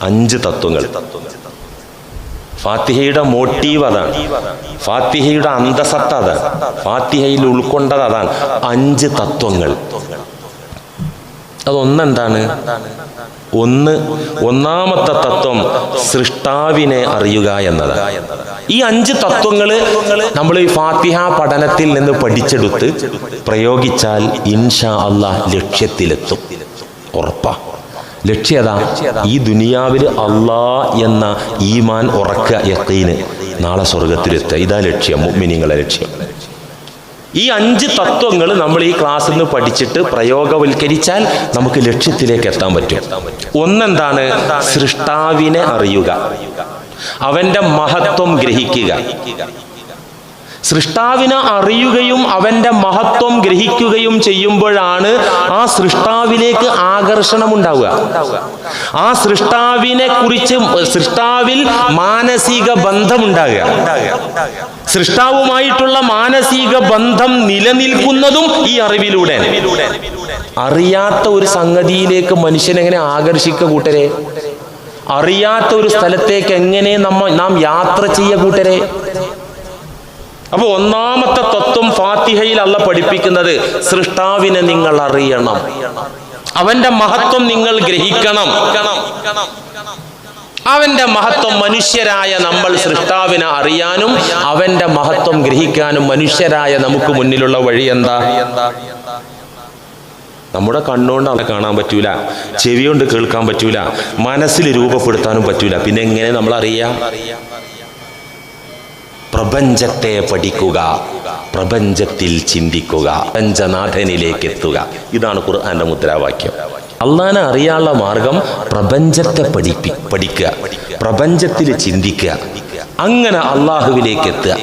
5 തത്വങ്ങൾ. ഫാത്തിഹയുടെ മോട്ടീവ് അതാണ്, ഫാത്തിഹയുടെ അന്തസത്ത അതാണ്, ഫാത്തിഹയിൽ ഉൾക്കൊണ്ടത് അതാണ്. 5 തത്വങ്ങൾ. അതൊന്നെന്താണ്? ഒന്നാമത്തെ തത്വം സൃഷ്ടാവിനെ അറിയുക എന്നതാണ്. ഈ 5 തത്വങ്ങള് നമ്മൾ ഈ ഫാത്തിഹ പഠനത്തിൽ നിന്ന് പഠിച്ചെടുത്ത് പ്രയോഗിച്ചാൽ ഇൻഷാ അല്ലാഹ് ലക്ഷ്യത്തിലെത്തും, ഉറപ്പാ. ലക്ഷ്യത ഈ ദുനിയാവിൽ അല്ലാഹ് എന്ന ഈമാൻ ഉറക്കുക, യഖീന്, നാളെ സ്വർഗത്തിലെത്തുക. ഇതാ ലക്ഷ്യം, മുഅ്മിനീങ്ങളുടെ ലക്ഷ്യം. ഈ 5 തത്വങ്ങൾ നമ്മൾ ഈ ക്ലാസ്സിൽ നിന്ന് പഠിച്ചിട്ട് പ്രയോഗവൽക്കരിച്ചാൽ നമുക്ക് ലക്ഷ്യത്തിലേക്ക് എത്താൻ പറ്റും. ഒന്നെന്താണ്? സൃഷ്ടാവിനെ അറിയുക, അവന്റെ മഹത്വം ഗ്രഹിക്കുക. സൃഷ്ടാവിനെ അറിയുകയും അവന്റെ മഹത്വം ഗ്രഹിക്കുകയും ചെയ്യുമ്പോഴാണ് ആ സൃഷ്ടാവിലേക്ക് ആകർഷണം ഉണ്ടാവുക. ആ സൃഷ്ടാവിനെ കുറിച്ച് സൃഷ്ടാവിൽ മാനസിക ബന്ധമുണ്ടാകുക. സൃഷ്ടാവുമായിട്ടുള്ള മാനസിക ബന്ധം നിലനിൽക്കുന്നതും ഈ അറിവിലൂടെ. അറിയാത്ത ഒരു സംഗതിയിലേക്ക് മനുഷ്യനെങ്ങനെ ആകർഷിക്കുക കൂട്ടരെ? അറിയാത്ത ഒരു സ്ഥലത്തേക്ക് എങ്ങനെ നാം യാത്ര ചെയ്യ കൂട്ടരെ? അപ്പൊ ഒന്നാമത്തെ തത്വം ഫാത്തിഹയിൽ അല്ലാഹ് പഠിപ്പിക്കുന്നത് സൃഷ്ടാവിനെ നിങ്ങൾ അറിയണം, അവന്റെ മഹത്വം നിങ്ങൾ ഗ്രഹിക്കണം. അവന്റെ മഹത്വം മനുഷ്യരായ നമ്മൾ സൃഷ്ടാവിനെ അറിയാനും അവന്റെ മഹത്വം ഗ്രഹിക്കാനും മനുഷ്യരായ നമുക്ക് മുന്നിലുള്ള വഴി എന്താ? നമ്മുടെ കണ്ണുകൊണ്ട് അവനെ കാണാൻ പറ്റൂല, ചെവി കൊണ്ട് കേൾക്കാൻ പറ്റൂല, മനസ്സിൽ രൂപപ്പെടുത്താനും പറ്റൂല. പിന്നെ എങ്ങനെ നമ്മൾ അറിയാം? പ്രപഞ്ചത്തെ പഠിക്കുക, പ്രപഞ്ചത്തിൽ ചിന്തിക്കുക, പ്രപഞ്ചനാഥനിലേക്ക് എത്തുക. ഇതാണ് ഖുർആന്റെ മുദ്രാവാക്യം. അള്ളാനെ അറിയാനുള്ള മാർഗം പ്രപഞ്ചത്തെ പഠിക്കുക, പ്രപഞ്ചത്തിൽ ചിന്തിക്കുക, അങ്ങനെ അള്ളാഹുവിലേക്ക് എത്തുക.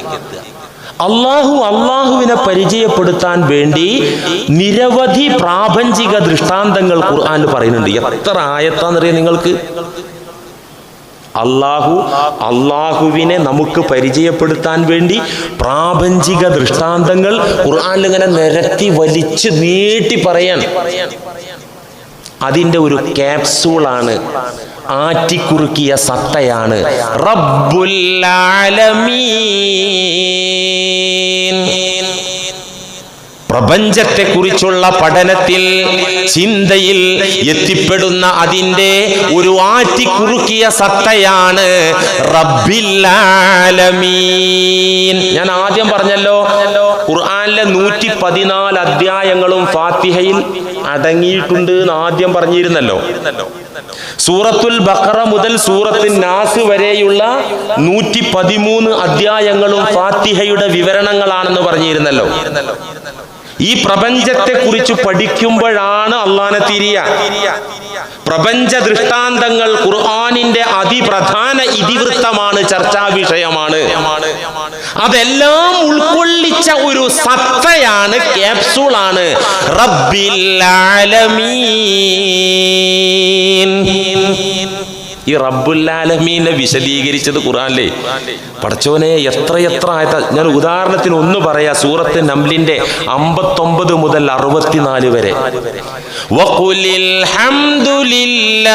അള്ളാഹുവിനെ പരിചയപ്പെടുത്താൻ വേണ്ടി നിരവധി പ്രാപഞ്ചിക ദൃഷ്ടാന്തങ്ങൾ ഖുർആനിൽ പറയുന്നുണ്ട്. എത്ര ആയത്താന്നറിയാം നിങ്ങൾക്ക്? അള്ളാഹുവിനെ നമുക്ക് പരിചയപ്പെടുത്താൻ വേണ്ടി പ്രാപഞ്ചിക ദൃഷ്ടാന്തങ്ങൾ ഖുർആനിൽ ഇങ്ങനെ നിരത്തി വലിച്ച് നീട്ടി പറയാൻ. അതിൻ്റെ ഒരു ക്യാപ്സൂളാണ്, ആറ്റിക്കുറുക്കിയ സത്തയാണ് റബ്ബുൽ ആലമീൻ. പ്രപഞ്ചത്തെ കുറിച്ചുള്ള പഠനത്തിൽ, ചിന്തയിൽ എത്തിപ്പെടുന്ന അതിൻ്റെ ഒരു ആറ്റിക്കുറുക്കിയ സത്തയാണ് റബ്ബിൽ ആലമീൻ. ഞാൻ ആദ്യം പറഞ്ഞല്ലോ, ഖുർആനിലെ 114 അധ്യായങ്ങളും ഫാത്തിഹയിൽ അടങ്ങിയിട്ടുണ്ട് എന്ന് ആദ്യം പറഞ്ഞിരുന്നല്ലോ. സൂറത്തുൽ ബഖറ മുതൽ സൂറത്തുൻ നാസ് വരെയുള്ള 113 അധ്യായങ്ങളും ഫാത്തിഹയുടെ വിവരണങ്ങളാണെന്ന് പറഞ്ഞിരുന്നല്ലോ. ഈ പ്രപഞ്ചത്തെ കുറിച്ച് പഠിക്കുമ്പോഴാണ് അള്ളാനെ തിരിയ. പ്രപഞ്ച ദൃഷ്ടാന്തങ്ങൾ ഖുർആനിന്റെ അതിപ്രധാന ഇതിവൃത്തമാണ്, ചർച്ചാ വിഷയമാണ്. അതെല്ലാം ഉൾക്കൊള്ളിച്ച ഒരു സത്തയാണ്, ക്യാപ്സൂളാണ് റബ്ബിൽ ആലമീൻ. ഈ റബ്ബുൽ ആലമീനെ വിശദീകരിച്ചത് ഖുർആനിലെ പടച്ചോനെ എത്ര ആയത്ത. ഞാൻ ഉദാഹരണത്തിന് ഒന്ന് പറയാ, സൂറത്ത് നംലിന്റെ 59 മുതൽ 64 വരെ. വഖുലിൽ ഹംദുലില്ലാഹ്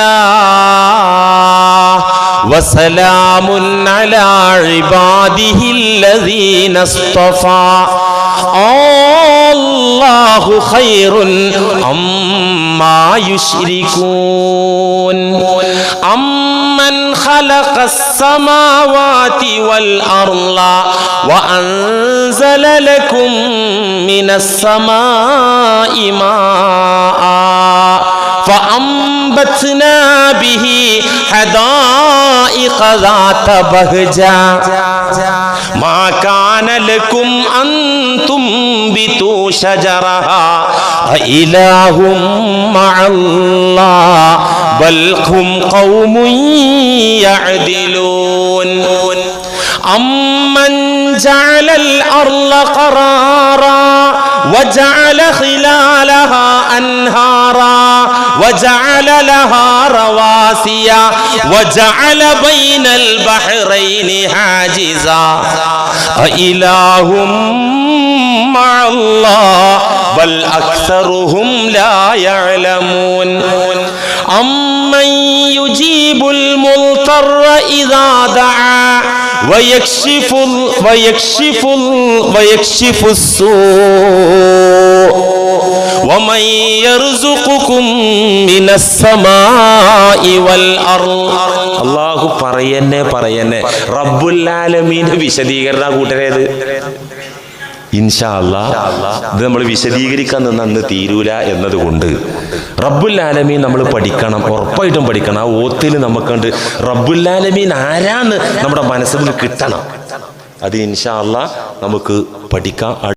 വസലാമുൻ അലാ ഇബാദിഹില്ലദീന ഇസ്തഫാ അല്ലാഹു ഖൈറുൻ അമ്മാ യുശ്രികൂൻ അമ്മൻ ഖലഖസ് സമാവാതി വൽ അർള വഅൻസല ലക്കും മിനസ് സമാഇ മാഅ فأنبتنا به حدائق ذات بهجة ما كان لكم أن تنبتوا شجرها أإله مع الله بل هم قوم يعدلون أمن جعل الأرض قرارا وجعل خلالها أنهارا وجعل لها رواسي وجعل بين البحرين حاجزا أإله مع الله بل أكثرهم لا يعلمون أمن يجيب المضطر إذا دعا ويكشف السوء ومن يرزقكم من السماء والأرض. അല്ലാഹു പറയന്നെ റബ്ബുൽ ആലമീൻ വിശദീകരണ കൂട്ടരേത്. ഇൻഷാ അല്ലാഹ് ഇത് നമ്മൾ വിശദീകരിക്കാൻ നിന്ന് തീരൂല എന്നതുകൊണ്ട് റബ്ബുൽ ആലമീൻ നമ്മൾ പഠിക്കണം, ഉറപ്പായിട്ടും പഠിക്കണം. ആ ഓത്തിൽ നമുക്കുണ്ട് റബ്ബുൽ ആലമീൻ ആരാന്ന് നമ്മുടെ മനസ്സിൽ കിട്ടണം. അത് ഇൻഷാ അല്ലാഹ് നമുക്ക് പഠിക്കാം.